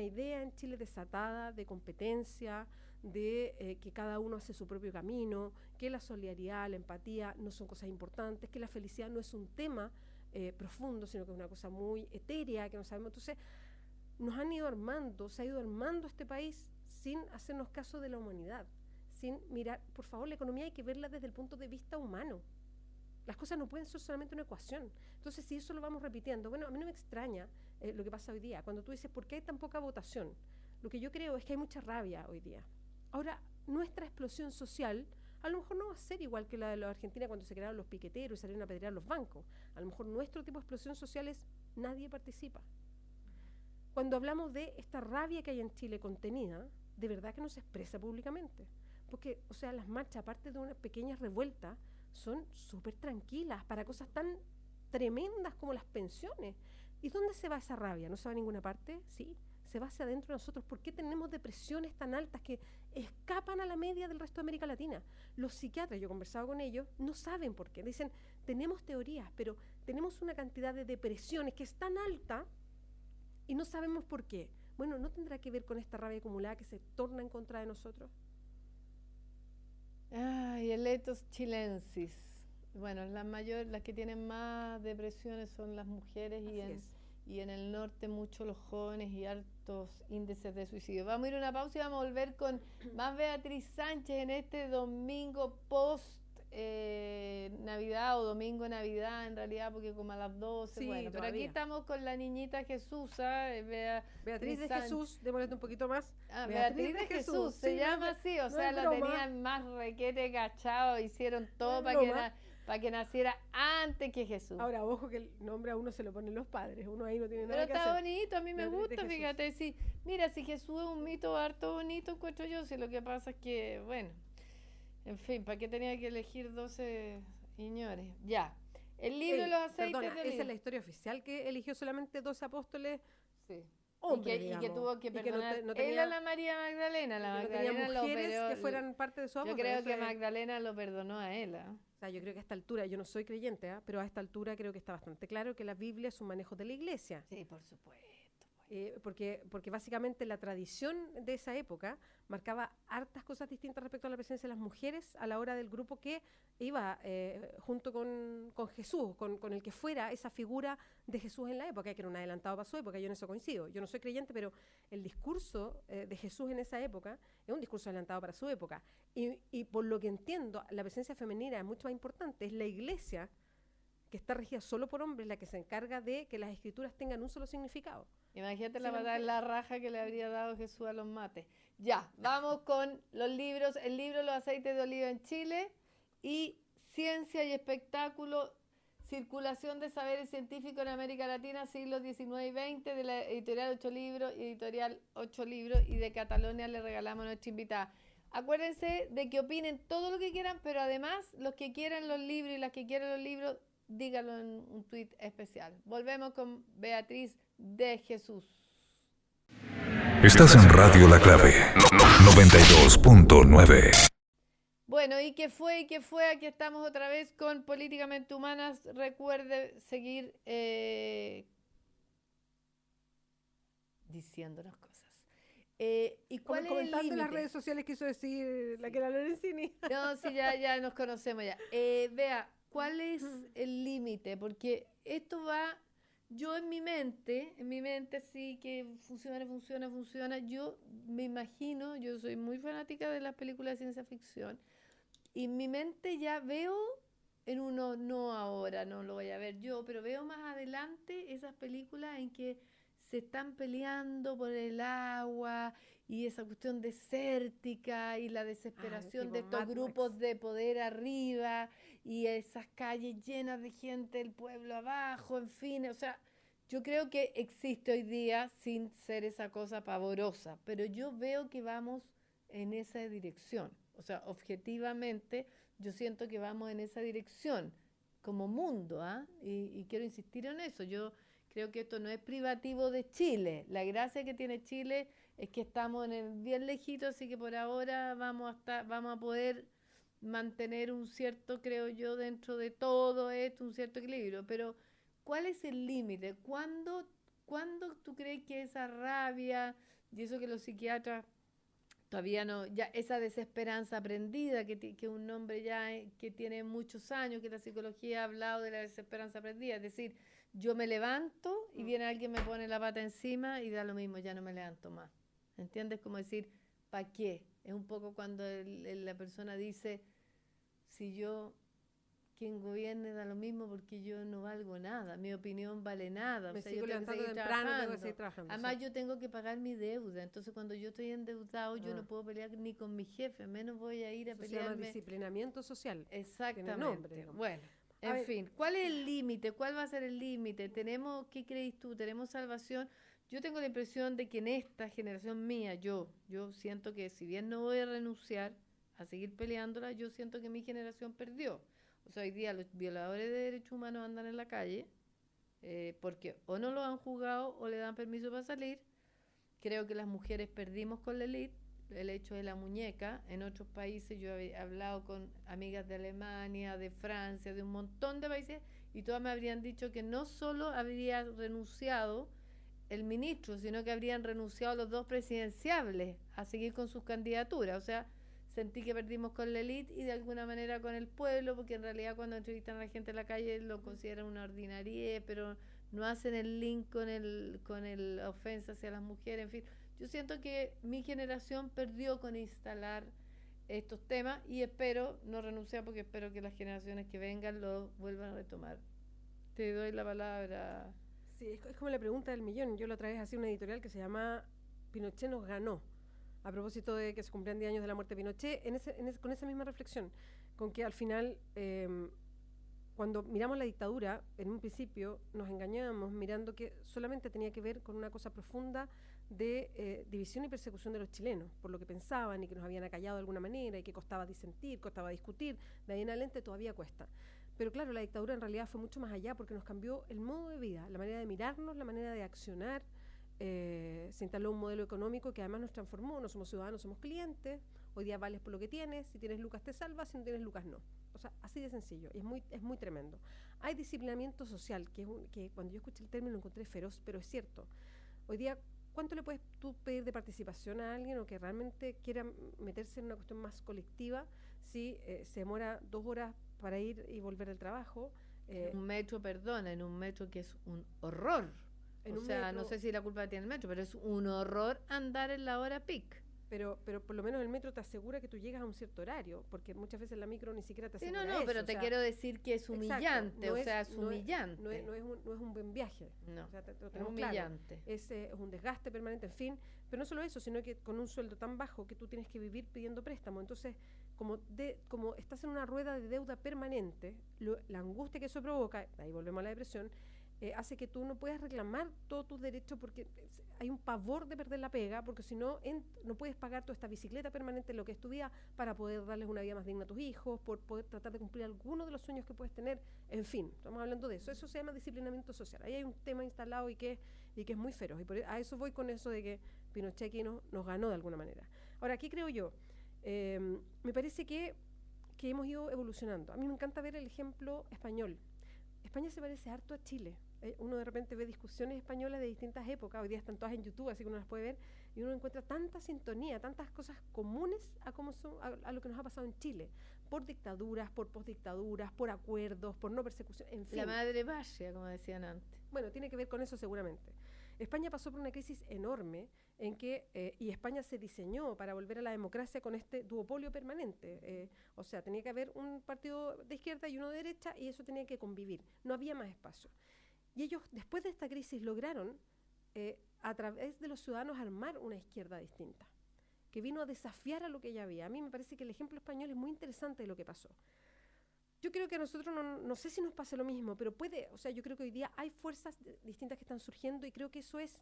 idea en Chile desatada de competencia, de que cada uno hace su propio camino, que la solidaridad, la empatía no son cosas importantes, que la felicidad no es un tema profundo, sino que es una cosa muy etérea, que no sabemos. Entonces nos han ido armando, se ha ido armando este país sin hacernos caso de la humanidad, sin mirar, por favor, la economía hay que verla desde el punto de vista humano. Las cosas no pueden ser solamente una ecuación. Entonces, si eso lo vamos repitiendo, bueno, a mí no me extraña lo que pasa hoy día. Cuando tú dices, ¿por qué hay tan poca votación? Lo que yo creo es que hay mucha rabia hoy día. Ahora, nuestra explosión social a lo mejor no va a ser igual que la de la Argentina cuando se crearon los piqueteros y salieron a apedrear los bancos. A lo mejor nuestro tipo de explosión social es nadie participa. Cuando hablamos de esta rabia que hay en Chile contenida, de verdad que no se expresa públicamente. Porque, o sea, las marchas, aparte de unas pequeñas revueltas, son súper tranquilas para cosas tan tremendas como las pensiones. ¿Y dónde se va esa rabia? ¿No se va a ninguna parte? Sí, se va hacia adentro de nosotros. ¿Por qué tenemos depresiones tan altas que escapan a la media del resto de América Latina? Los psiquiatras, yo he conversado con ellos, no saben por qué. Dicen, tenemos teorías, pero tenemos una cantidad de depresiones que es tan alta y no sabemos por qué. Bueno, ¿no tendrá que ver con esta rabia acumulada que se torna en contra de nosotros? Ay, el ethos chilensis. Bueno, las que tienen más depresiones son las mujeres y en el norte mucho los jóvenes y altos índices de suicidio. Vamos a ir a una pausa y vamos a volver con más Beatriz Sánchez en este domingo post Navidad o domingo Navidad en realidad, porque como a las 12, sí, bueno, todavía. Pero aquí estamos con la niñita Jesús, Beatriz de Jesús, demórate un poquito más. Beatriz de Jesús, se llama así, o sea, lo tenían más requete cachado, hicieron todo para que naciera antes que Jesús. Ahora, ojo que el nombre a uno se lo ponen los padres, uno ahí no tiene nada que hacer. Pero está bonito, a mí me gusta, fíjate, sí. Mira, si Jesús es un mito harto bonito, encuentro yo, si lo que pasa es que, bueno, en fin, ¿para qué tenía que elegir 12 señores? Ya. El libro de los aceites de oliva. Esa es la historia oficial que eligió solamente 12 apóstoles. Sí. Hombres, y que tuvo que perdonar. No tenía, él a la María Magdalena. La Magdalena no tenía mujeres que fueran parte de su amor. Yo creo que Magdalena lo perdonó a él. O sea, yo creo que a esta altura, yo no soy creyente, pero a esta altura creo que está bastante claro que la Biblia es un manejo de la iglesia. Sí, por supuesto. Porque básicamente la tradición de esa época marcaba hartas cosas distintas respecto a la presencia de las mujeres a la hora del grupo que iba junto con Jesús, con el que fuera esa figura de Jesús en la época, que era un adelantado para su época. Yo en eso coincido. Yo no soy creyente, pero el discurso de Jesús en esa época es un discurso adelantado para su época. Y por lo que entiendo, la presencia femenina es mucho más importante. Es la iglesia, que está regida solo por hombres, la que se encarga de que las escrituras tengan un solo significado. Imagínate la raja que le habría dado Jesús a los mates. Ya, vamos con los libros. El libro Los aceites de oliva en Chile y Ciencia y espectáculo, circulación de saberes científicos en América Latina, siglos XIX y XX, de la editorial 8 libros, y de Catalonia le regalamos a nuestra invitada. Acuérdense de que opinen todo lo que quieran, pero además los que quieran los libros y las que quieran los libros, dígalo en un tuit especial. Volvemos con Beatriz de Jesús. Estás en Radio La Clave 92.9. Bueno, ¿y qué fue? Aquí estamos otra vez con Políticamente Humanas. Recuerde seguir diciéndonos cosas. ¿Y cuál es el comentando en las límite? redes sociales quiso decir la que era Lorenzini. No, sí, ya nos conocemos ya. Vea, ¿cuál es el límite? Porque esto va, yo en mi mente sí que funciona. Yo me imagino, yo soy muy fanática de las películas de ciencia ficción, y en mi mente ya veo en uno, no ahora, no lo voy a ver yo, pero veo más adelante esas películas en que se están peleando por el agua y esa cuestión desértica y la desesperación tipo de estos Mad grupos Max. de poder arriba y esas calles llenas de gente, el pueblo abajo, en fin, o sea, yo creo que existe hoy día sin ser esa cosa pavorosa, pero yo veo que vamos en esa dirección, o sea, objetivamente yo siento que vamos en esa dirección como mundo, ¿ah? Y quiero insistir en eso, yo creo que esto no es privativo de Chile. La gracia que tiene Chile es que estamos en el bien lejito, así que por ahora vamos a poder mantener un cierto, creo yo, dentro de todo esto, un cierto equilibrio. Pero, ¿cuál es el límite? ¿Cuándo tú crees que esa rabia y eso que los psiquiatras todavía no, ya esa desesperanza aprendida, que un hombre ya que tiene muchos años, que la psicología ha hablado de la desesperanza aprendida, es decir, yo me levanto y viene alguien, me pone la pata encima y da lo mismo, ya no me levanto más. ¿Entiendes? Como decir, ¿para qué? Es un poco cuando la persona dice, si yo, quien gobierne da lo mismo porque yo no valgo nada, mi opinión vale nada, Me o sea, sigo yo tengo que levantando seguir temprano, tengo que trabajando. seguir trabajando. Además, sí. yo tengo que pagar mi deuda, entonces cuando yo estoy endeudado, yo Ah. no puedo pelear ni con mi jefe, menos voy a ir a Eso se llama pelearme. disciplinamiento social. Exactamente. nombre, digamos. Bueno, A en ver. fin, ¿cuál es el límite? ¿Cuál va a ser el límite? ¿Qué crees tú? ¿Tenemos salvación? Yo tengo la impresión de que en esta generación mía, yo siento que si bien no voy a renunciar a seguir peleándola, yo siento que mi generación perdió. O sea, hoy día los violadores de derechos humanos andan en la calle porque o no lo han juzgado o le dan permiso para salir. Creo que las mujeres perdimos con la élite, el hecho de la muñeca. En otros países yo he hablado con amigas de Alemania, de Francia, de un montón de países, y todas me habrían dicho que no solo habría renunciado el ministro, sino que habrían renunciado los dos presidenciables a seguir con sus candidaturas. O sea, sentí que perdimos con la élite y de alguna manera con el pueblo, porque en realidad cuando entrevistan a la gente en la calle lo consideran una ordinariedad, pero no hacen el link con el ofensa hacia las mujeres, en fin. Yo siento que mi generación perdió con instalar estos temas y espero no renunciar porque espero que las generaciones que vengan lo vuelvan a retomar. Te doy la palabra. Sí, es como la pregunta del millón. Yo la otra vez hacía una editorial que se llama Pinochet nos ganó, a propósito de que se cumplían 10 años de la muerte de Pinochet, con esa misma reflexión, con que al final, cuando miramos la dictadura, en un principio nos engañábamos mirando que solamente tenía que ver con una cosa profunda de división y persecución de los chilenos, por lo que pensaban y que nos habían acallado de alguna manera y que costaba disentir, costaba discutir, de ahí en adelante todavía cuesta. Pero claro, la dictadura en realidad fue mucho más allá porque nos cambió el modo de vida, la manera de mirarnos, la manera de accionar. Se instaló un modelo económico que además nos transformó, no somos ciudadanos, somos clientes, hoy día vales por lo que tienes, si tienes lucas te salvas, si no tienes lucas no. O sea, así de sencillo, y es muy tremendo. Hay disciplinamiento social, que cuando yo escuché el término lo encontré feroz, pero es cierto. Hoy día, ¿cuánto le puedes tú pedir de participación a alguien o que realmente quiera meterse en una cuestión más colectiva si se demora 2 horas para ir y volver del trabajo? Un metro, perdona, en un metro que es un horror. O sea, no sé si la culpa tiene el metro, pero es un horror andar en la hora peak. Pero por lo menos el metro te asegura que tú llegas a un cierto horario, porque muchas veces la micro ni siquiera te asegura no, eso, pero te quiero decir que es humillante, exacto, o sea, es humillante. No es un buen viaje. No, o sea, es humillante. Claro. Es un desgaste permanente, en fin. Pero no solo eso, sino que con un sueldo tan bajo que tú tienes que vivir pidiendo préstamo. Entonces, como estás en una rueda de deuda permanente, la angustia que eso provoca, ahí volvemos a la depresión, hace que tú no puedas reclamar todos tus derechos porque hay un pavor de perder la pega, porque si no, no puedes pagar toda esta bicicleta permanente, lo que es tu vida, para poder darles una vida más digna a tus hijos, por poder tratar de cumplir algunos de los sueños que puedes tener. En fin, estamos hablando de eso. Eso se llama disciplinamiento social. Ahí hay un tema instalado y que es muy feroz. Y a eso voy con eso de que Pinochet aquí nos ganó de alguna manera. Ahora, aquí creo yo, me parece que hemos ido evolucionando. A mí me encanta ver el ejemplo español. España se parece harto a Chile. Uno de repente ve discusiones españolas de distintas épocas, hoy día están todas en YouTube, así que uno las puede ver, y uno encuentra tanta sintonía, tantas cosas comunes a lo que nos ha pasado en Chile, por dictaduras, por postdictaduras, por acuerdos, por no persecución, en fin. La madre patria, como decían antes. Bueno, tiene que ver con eso seguramente. España pasó por una crisis enorme en que, y España se diseñó para volver a la democracia con este duopolio permanente. O sea, tenía que haber un partido de izquierda y uno de derecha y eso tenía que convivir. No había más espacio. Y ellos, después de esta crisis, lograron, a través de los ciudadanos, armar una izquierda distinta, que vino a desafiar a lo que ya había. A mí me parece que el ejemplo español es muy interesante de lo que pasó. Yo creo que a nosotros no sé si nos pase lo mismo, pero yo creo que hoy día hay fuerzas distintas que están surgiendo y creo que eso es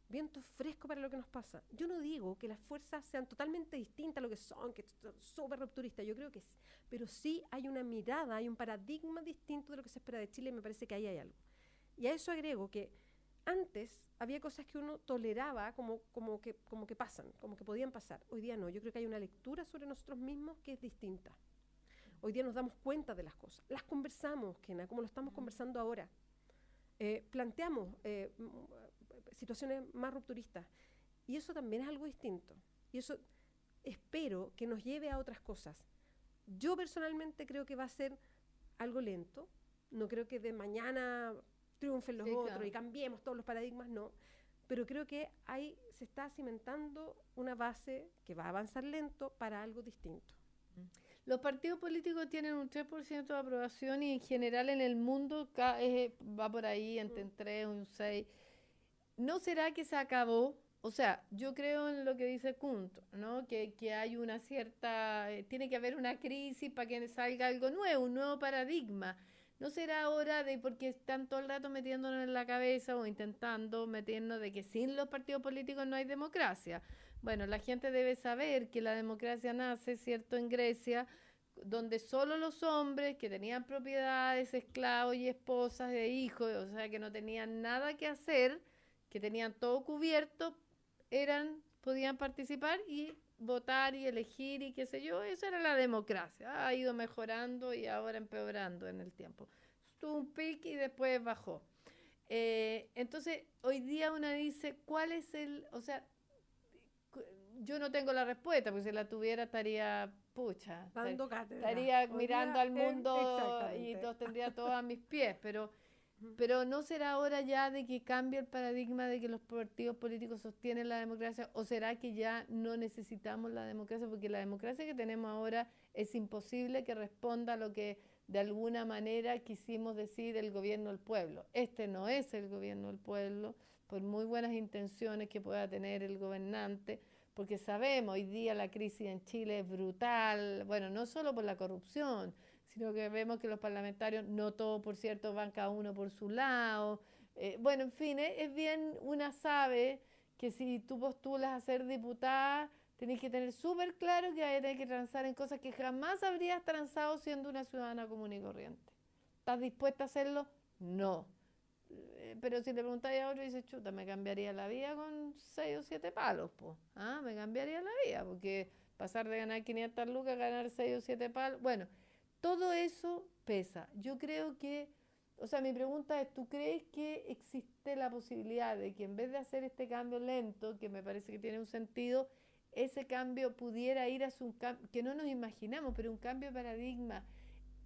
viento fresco para lo que nos pasa. Yo no digo que las fuerzas sean totalmente distintas a lo que son, que son súper rupturistas, yo creo que sí, pero sí hay una mirada, hay un paradigma distinto de lo que se espera de Chile y me parece que ahí hay algo. Y a eso agrego que antes había cosas que uno toleraba como que pasan, como que podían pasar. Hoy día no, yo creo que hay una lectura sobre nosotros mismos que es distinta. Hoy día nos damos cuenta de las cosas, las conversamos, Kena, como lo estamos conversando ahora. Planteamos situaciones más rupturistas. Y eso también es algo distinto. Y eso espero que nos lleve a otras cosas. Yo personalmente creo que va a ser algo lento. No creo que de mañana triunfen los otros, claro, y cambiemos todos los paradigmas, no. Pero creo que se está cimentando una base que va a avanzar lento para algo distinto. Los partidos políticos tienen un 3% de aprobación y en general en el mundo va por ahí entre un 3 y un 6. ¿No será que se acabó? O sea, yo creo en lo que dice Kunt, ¿no? Que hay una cierta... tiene que haber una crisis para que salga algo nuevo, un nuevo paradigma. ¿No será hora de, porque están todo el rato metiéndonos en la cabeza o intentando meternos de que sin los partidos políticos no hay democracia? Bueno, la gente debe saber que la democracia nace, ¿cierto?, en Grecia, donde solo los hombres que tenían propiedades, esclavos y esposas e hijos, o sea, que no tenían nada que hacer, que tenían todo cubierto, podían participar y votar y elegir y qué sé yo. Esa era la democracia. Ha ido mejorando y ahora empeorando en el tiempo. Tuvo un pic y después bajó. Entonces, hoy día uno dice, ¿cuál es o sea, yo no tengo la respuesta, porque si la tuviera estaría, dando cátedra, estaría mirando al mundo y los tendría todos a mis pies, pero ¿no será hora ya de que cambie el paradigma de que los partidos políticos sostienen la democracia? ¿O será que ya no necesitamos la democracia? Porque la democracia que tenemos ahora es imposible que responda a lo que de alguna manera quisimos decir el gobierno del pueblo. Este no es el gobierno del pueblo, por muy buenas intenciones que pueda tener el gobernante, porque sabemos, hoy día la crisis en Chile es brutal, bueno, no solo por la corrupción, sino que vemos que los parlamentarios, no todos, por cierto, van cada uno por su lado. Bueno, en fin, es bien, una sabe que si tú postulas a ser diputada, tenés que tener súper claro que vas a tener que transar en cosas que jamás habrías transado siendo una ciudadana común y corriente. ¿Estás dispuesta a hacerlo? No. Pero si le preguntáis a otro, dice, chuta, me cambiaría la vida con 6 o 7 palos, po. Me cambiaría la vida, porque pasar de ganar 500 lucas a ganar 6 o 7 palos, bueno, todo eso pesa. Yo creo que, o sea, mi pregunta es, ¿tú crees que existe la posibilidad de que en vez de hacer este cambio lento, que me parece que tiene un sentido, ese cambio pudiera ir hacia un cambio, que no nos imaginamos, pero un cambio de paradigma,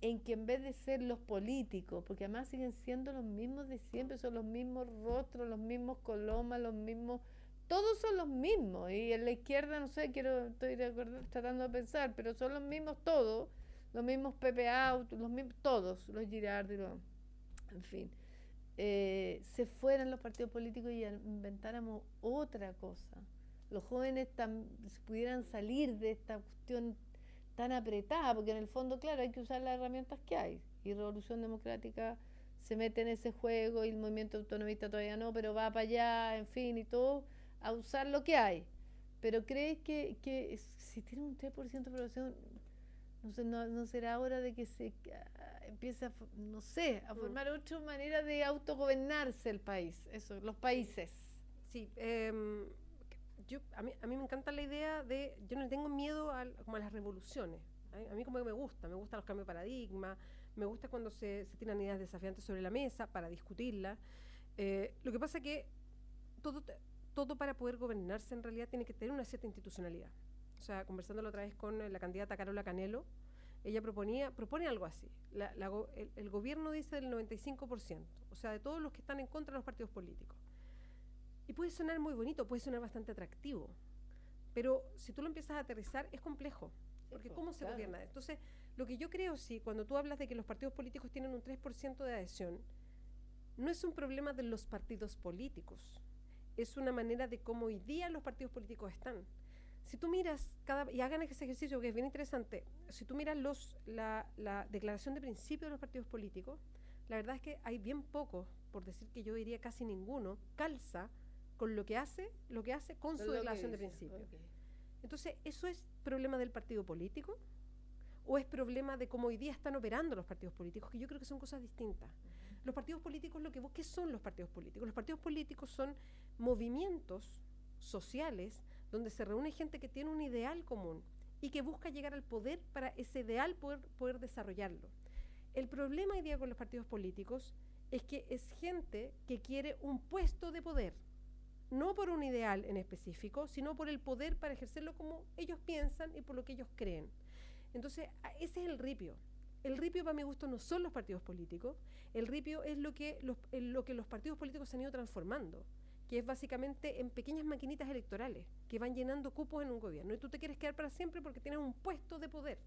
en que en vez de ser los políticos, porque además siguen siendo los mismos de siempre, son los mismos rostros, los mismos colomas, los mismos, todos son los mismos, y en la izquierda, no sé, estoy tratando de pensar, pero son los mismos todos, los mismos Pepe Autos, los mismos, todos, los Girardi, en fin, se fueran los partidos políticos y inventáramos otra cosa. Los jóvenes pudieran salir de esta cuestión tan apretada, porque en el fondo, claro, hay que usar las herramientas que hay, y Revolución Democrática se mete en ese juego y el movimiento autonomista todavía no, pero va para allá, en fin, y todo, a usar lo que hay. Pero ¿crees que si tiene un 3% de población, no sé, no será hora de que se empiece a, no sé, a formar otra manera de autogobernarse el país, eso, los países? Sí, a mí me encanta la idea de, yo no le tengo miedo como a las revoluciones. A mí como que me gustan los cambios de paradigma, me gusta cuando se tiran ideas desafiantes sobre la mesa para discutirlas. Lo que pasa es que todo para poder gobernarse en realidad tiene que tener una cierta institucionalidad. O sea, conversándolo otra vez con la candidata Carola Canelo, ella propone algo así. El gobierno dice del 95%, o sea, de todos los que están en contra de los partidos políticos. Y puede sonar muy bonito, puede sonar bastante atractivo, pero si tú lo empiezas a aterrizar es complejo, porque ¿cómo se gobierna? Entonces, lo que yo creo, sí, cuando tú hablas de que los partidos políticos tienen un 3% de adhesión, no es un problema de los partidos políticos, es una manera de cómo hoy día los partidos políticos están. Si tú miras, y hagan ese ejercicio que es bien interesante, si tú miras la declaración de principio de los partidos políticos, la verdad es que hay bien pocos, por decir que yo diría casi ninguno, calza con lo que hace con su declaración de principio. Okay. Entonces, ¿eso es problema del partido político? ¿O es problema de cómo hoy día están operando los partidos políticos? Que yo creo que son cosas distintas. Los partidos políticos, ¿qué son los partidos políticos? Los partidos políticos son movimientos sociales donde se reúne gente que tiene un ideal común y que busca llegar al poder para ese ideal poder desarrollarlo. El problema hoy día con los partidos políticos es que es gente que quiere un puesto de poder, no por un ideal en específico, sino por el poder para ejercerlo como ellos piensan y por lo que ellos creen. Entonces, ese es el ripio. El ripio, para mi gusto, no son los partidos políticos. El ripio es lo que los partidos políticos se han ido transformando, que es básicamente en pequeñas maquinitas electorales que van llenando cupos en un gobierno. Y tú te quieres quedar para siempre porque tienes un puesto de poder.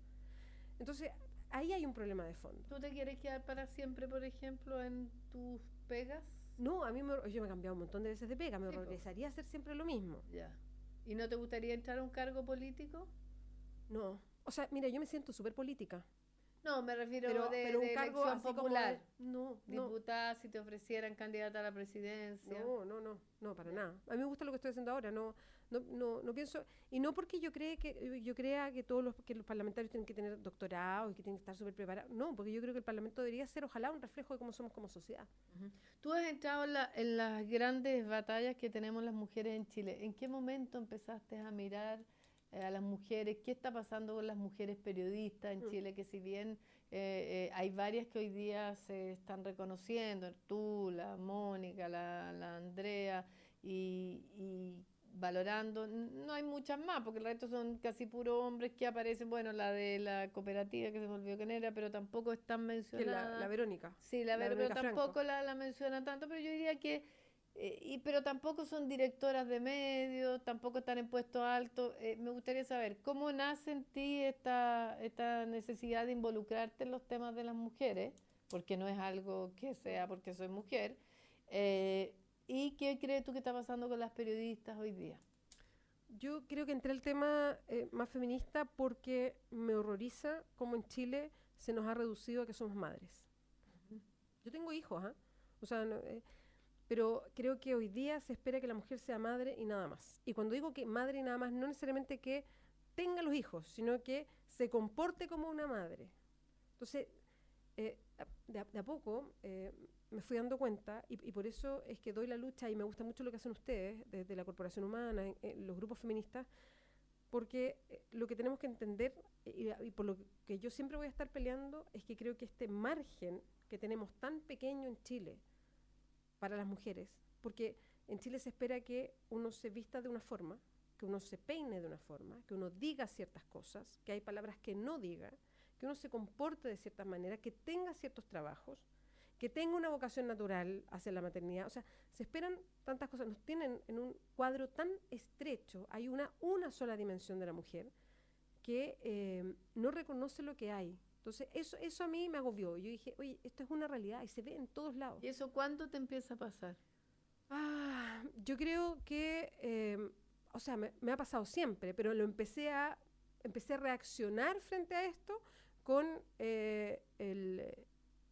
Entonces, ahí hay un problema de fondo. ¿Tú te quieres quedar para siempre, por ejemplo, en tus pegas? No, yo me he cambiado un montón de veces de pega, me horrorizaría hacer siempre lo mismo. Ya. ¿Y no te gustaría entrar a un cargo político? No. O sea, mira, yo me siento súper política. No, me refiero pero un cargo elección popular. No. Diputada, si te ofrecieran candidata a la presidencia. No, para nada. A mí me gusta lo que estoy haciendo ahora, no pienso, y no porque yo crea que que los parlamentarios tienen que tener doctorados y que tienen que estar súper preparados, no, porque yo creo que el Parlamento debería ser ojalá un reflejo de cómo somos como sociedad. Uh-huh. Tú has entrado en las grandes batallas que tenemos las mujeres en Chile. ¿En qué momento empezaste a mirar a las mujeres? ¿Qué está pasando con las mujeres periodistas en Chile? Que si bien hay varias que hoy día se están reconociendo, tú, la Mónica, la Andrea, y valorando, no hay muchas más, porque el resto son casi puros hombres que aparecen, bueno, la de la cooperativa que se me olvidó quién era, pero tampoco están mencionadas. La Verónica. Sí, la Verónica, pero tampoco la menciona tanto, pero yo diría que pero tampoco son directoras de medios, tampoco están en puestos altos. Me gustaría saber, ¿cómo nace en ti esta necesidad de involucrarte en los temas de las mujeres? Porque no es algo que sea porque soy mujer. ¿Y qué crees tú que está pasando con las periodistas hoy día? Yo creo que entré al tema más feminista porque me horroriza cómo en Chile se nos ha reducido a que somos madres. Uh-huh. Yo tengo hijos, ¿eh? O sea, pero creo que hoy día se espera que la mujer sea madre y nada más. Y cuando digo que madre y nada más, no necesariamente que tenga los hijos, sino que se comporte como una madre. Entonces, de a poco me fui dando cuenta, y por eso es que doy la lucha, y me gusta mucho lo que hacen ustedes, desde la Corporación Humana, los grupos feministas, porque lo que tenemos que entender, y por lo que yo siempre voy a estar peleando, es que creo que este margen que tenemos tan pequeño en Chile, para las mujeres, porque en Chile se espera que uno se vista de una forma, que uno se peine de una forma, que uno diga ciertas cosas, que hay palabras que no diga, que uno se comporte de cierta manera, que tenga ciertos trabajos, que tenga una vocación natural hacia la maternidad. O sea, se esperan tantas cosas, nos tienen en un cuadro tan estrecho, hay una sola dimensión de la mujer que no reconoce lo que hay. Entonces, eso a mí me agobió. Yo dije, oye, esto es una realidad y se ve en todos lados. ¿Y eso cuándo te empieza a pasar? Yo creo que, o sea, me ha pasado siempre, pero empecé a reaccionar frente a esto con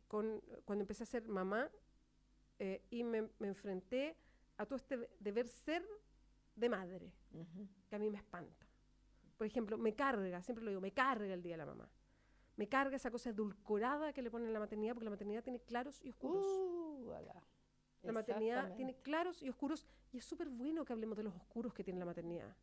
cuando empecé a ser mamá y me enfrenté a todo este deber ser de madre, que a mí me espanta. Por ejemplo, me carga, siempre lo digo, me carga el Día de la Mamá. Me carga esa cosa edulcorada que le ponen a la maternidad, porque la maternidad tiene claros y oscuros. Voilà. La maternidad tiene claros y oscuros, y es súper bueno que hablemos de los oscuros que tiene la maternidad.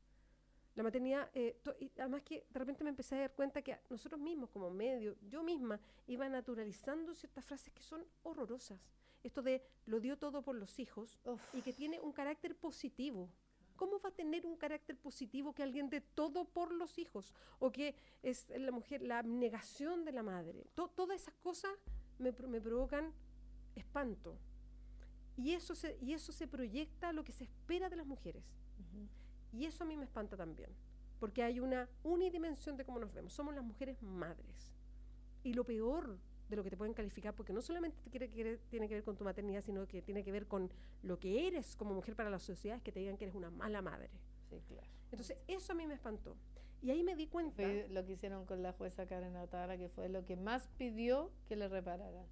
La maternidad, y además que de repente me empecé a dar cuenta que nosotros mismos como medio, yo misma, iba naturalizando ciertas frases que son horrorosas. Esto de lo dio todo por los hijos y que tiene un carácter positivo. ¿Cómo va a tener un carácter positivo que alguien dé todo por los hijos? O que es la mujer, la abnegación de la madre. Todas esas cosas me provocan espanto. Y eso se proyecta a lo que se espera de las mujeres. Y eso a mí me espanta también. Porque hay una unidimensión de cómo nos vemos. Somos las mujeres madres. Y lo peor de lo que te pueden calificar, porque no solamente tiene que ver con tu maternidad, sino que tiene que ver con lo que eres como mujer para la sociedad, es que te digan que eres una mala madre. Sí, claro. Entonces, eso a mí me espantó. Y ahí me di cuenta... Fue lo que hicieron con la jueza Karen Atara, que fue lo que más pidió que le repararan.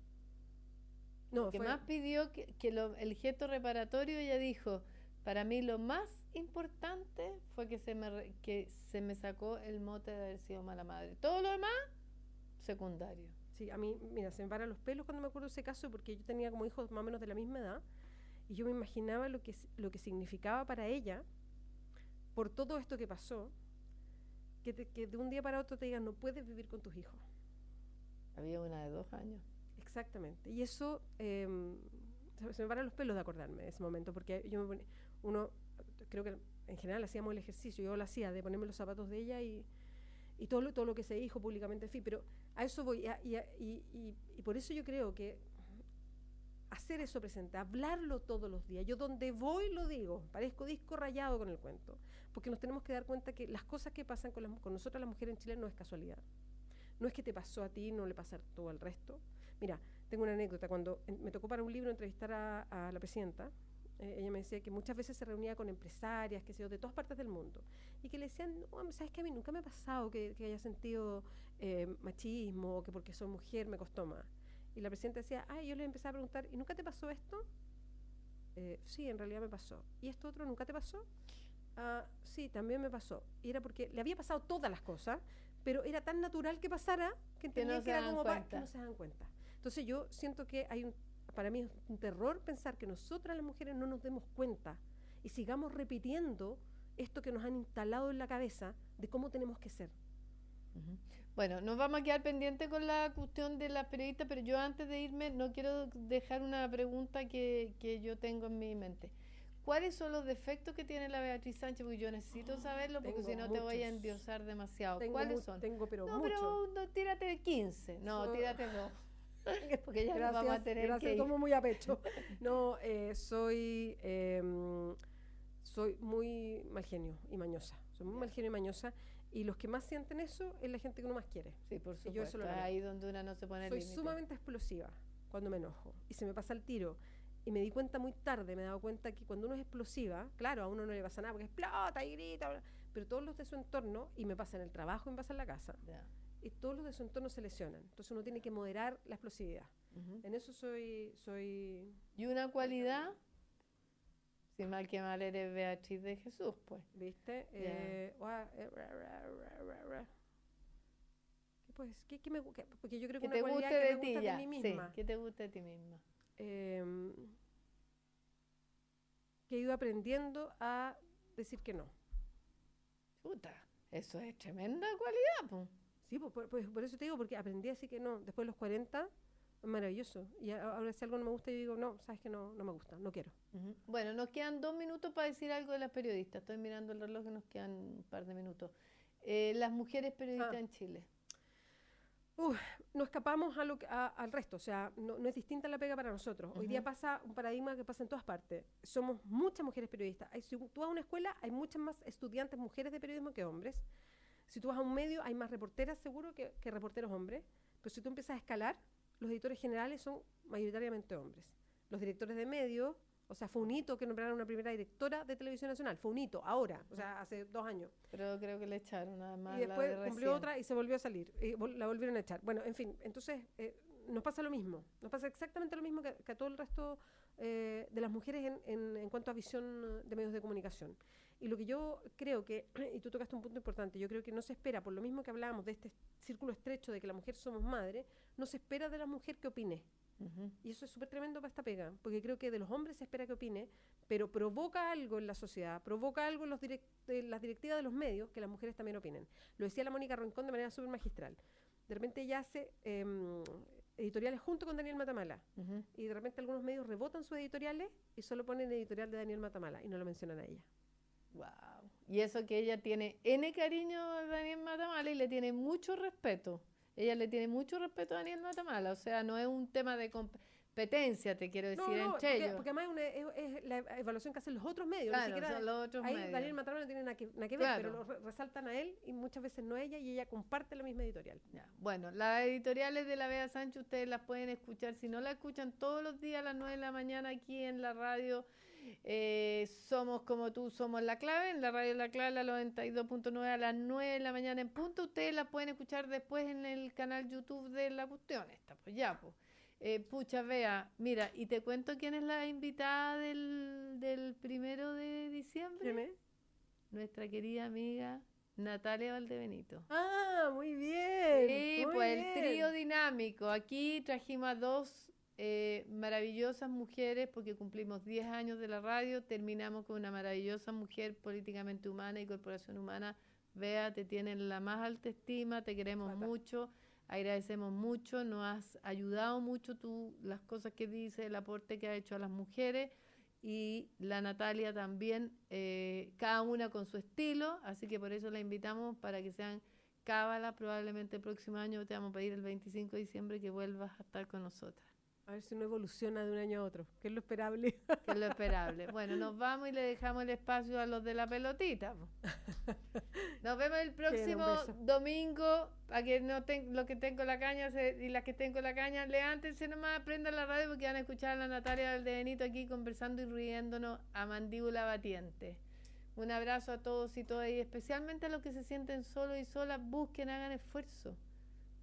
No, lo que más pidió el gesto reparatorio, ella dijo, para mí lo más importante fue que se me sacó el mote de haber sido mala madre. Todo lo demás, secundario. Sí, a mí, mira, se me paran los pelos cuando me acuerdo de ese caso, porque yo tenía como hijos más o menos de la misma edad, y yo me imaginaba lo que significaba para ella, por todo esto que pasó, que de un día para otro te digan, no puedes vivir con tus hijos. Había una de 2 años. Exactamente. Y eso, se me paran los pelos de acordarme de ese momento, porque yo me ponía, creo que en general hacíamos el ejercicio, yo lo hacía, de ponerme los zapatos de ella y todo lo que se dijo públicamente, en fin, pero a eso voy, y por eso yo creo que hacer eso presente, hablarlo todos los días, yo donde voy lo digo, parezco disco rayado con el cuento, porque nos tenemos que dar cuenta que las cosas que pasan con nosotras las mujeres en Chile no es casualidad, no es que te pasó a ti, no le pasa a todo al resto. Mira, tengo una anécdota, cuando me tocó para un libro entrevistar a la presidenta, ella me decía que muchas veces se reunía con empresarias, que sé yo, de todas partes del mundo, y que le decían, no, ¿sabes qué? A mí nunca me ha pasado que haya sentido machismo, o que porque soy mujer me costó más. Y la presidenta decía, yo le empecé a preguntar, ¿y nunca te pasó esto? Sí, en realidad me pasó. ¿Y esto otro nunca te pasó? Sí, también me pasó. Y era porque le había pasado todas las cosas, pero era tan natural que pasara que entendía que era como que no se dan cuenta. Entonces yo siento que para mí es un terror pensar que nosotras las mujeres no nos demos cuenta y sigamos repitiendo esto que nos han instalado en la cabeza de cómo tenemos que ser. Bueno, nos vamos a quedar pendientes con la cuestión de las periodistas, pero yo antes de irme no quiero dejar una pregunta que yo tengo en mi mente. ¿Cuáles son los defectos que tiene la Beatriz Sánchez? Porque yo necesito saberlo, porque si no te voy a endiosar demasiado. ¿Cuáles son? Pero no, tírate 15. No, tírate 2. Porque ya gracias, vamos a tener que ir. Tomo muy a pecho. No, soy muy mal genio y mañosa. Soy muy mal genio y mañosa. Y los que más sienten eso es la gente que uno más quiere. Sí, por supuesto. Yo ahí donde una no se pone el límite. Soy sumamente explosiva cuando me enojo. Y se me pasa el tiro. Y me di cuenta muy tarde, me he dado cuenta que cuando uno es explosiva, claro, a uno no le pasa nada porque explota y grita, pero todos los de su entorno, y me pasa en el trabajo y me pasa en la casa, y todos los de su entorno se lesionan. Entonces uno tiene que moderar la explosividad. En eso soy... ¿Y una cualidad? Si mal que mal eres Beatriz de Jesús, pues. ¿Viste? Porque yo creo que una cualidad que me gusta de mí misma. Sí, que te guste de ti misma. Que he ido aprendiendo a decir que no. Puta, eso es tremenda cualidad, pues. Sí, por eso te digo, porque aprendí a decir que no. Después de los 40, es maravilloso. Y ahora si algo no me gusta, yo digo, no, sabes que no me gusta, no quiero. Bueno, nos quedan 2 minutos para decir algo de las periodistas. Estoy mirando el reloj, que nos quedan un par de minutos. Las mujeres periodistas en Chile. No escapamos al resto, o sea, no es distinta la pega para nosotros. Hoy día pasa un paradigma que pasa en todas partes. Somos muchas mujeres periodistas. Si tú vas a una escuela, hay muchas más estudiantes mujeres de periodismo que hombres. Si tú vas a un medio, hay más reporteras seguro que reporteros hombres. Pero si tú empiezas a escalar, los editores generales son mayoritariamente hombres. Los directores de medios, o sea, fue un hito que nombraron una primera directora de Televisión Nacional. Fue un hito, ahora, o sea, hace 2 años. Pero creo que le echaron nada más. Y después cumplió otra y se volvió a salir. Y la volvieron a echar. Bueno, en fin, entonces nos pasa lo mismo, nos pasa exactamente lo mismo que a todo el resto de las mujeres en cuanto a visión de medios de comunicación. Y lo que yo creo que, y tú tocaste un punto importante, yo creo que no se espera, por lo mismo que hablábamos de este círculo estrecho de que la mujer somos madre, no se espera de la mujer que opine. Y eso es súper tremendo para esta pega, porque creo que de los hombres se espera que opine, pero provoca algo en la sociedad, provoca algo en las directivas de los medios, que las mujeres también opinen. Lo decía la Mónica Rincón de manera súper magistral. De repente ella hace editoriales junto con Daniel Matamala, y de repente algunos medios rebotan sus editoriales y solo ponen editorial de Daniel Matamala y no lo mencionan a ella. Wow. Y eso que ella tiene N cariño a Daniel Matamala y le tiene mucho respeto. Ella le tiene mucho respeto a Daniel Matamala, o sea, no es un tema de competencia, te quiero decir, entre ellos. Porque además es la evaluación que hacen los otros medios, claro, ni siquiera son los otros medios. Daniel Matamala no tiene nada que ver, claro. pero lo resaltan a él y muchas veces no a ella, y ella comparte la misma editorial. Ya. Bueno, las editoriales de la Bea Sánchez ustedes las pueden escuchar, si no la escuchan todos los días a las 9 de la mañana aquí en la radio. Somos como tú, somos La Clave, en la radio La Clave, la 92.9 a las 9 de la mañana en punto. Ustedes la pueden escuchar después en el canal YouTube de La Cuestión esta, pues ya, pues. Pucha, Bea, mira, y te cuento quién es la invitada del 1 de diciembre. ¿Quién es? Nuestra querida amiga Natalia Valdebenito. Ah, muy bien. Sí, muy pues bien. el trío dinámico. Aquí trajimos a dos maravillosas mujeres porque cumplimos 10 años de la radio, terminamos con una maravillosa mujer políticamente humana y corporación humana. Bea, te tienen la más alta estima, te queremos mucho, agradecemos mucho, nos has ayudado mucho tú, las cosas que dices, el aporte que ha hecho a las mujeres, y la Natalia también, cada una con su estilo, así que por eso la invitamos para que sean cábala. Probablemente el próximo año te vamos a pedir el 25 de diciembre que vuelvas a estar con nosotras. A ver si no evoluciona de un año a otro, que es lo esperable. Que es lo esperable. Bueno, nos vamos y le dejamos el espacio a los de la pelotita. Nos vemos el próximo domingo. Para que no los que estén con la caña y las que estén con la caña, levántense nomás, prendan la radio porque van a escuchar a la Natalia Valdebenito aquí conversando y riéndonos a mandíbula batiente. Un abrazo a todos y todas, y especialmente a los que se sienten solos y solas, busquen, hagan esfuerzo.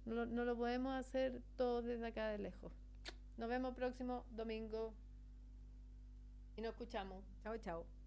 No lo podemos hacer todos desde acá de lejos. Nos vemos próximo domingo y nos escuchamos. Chao, chao.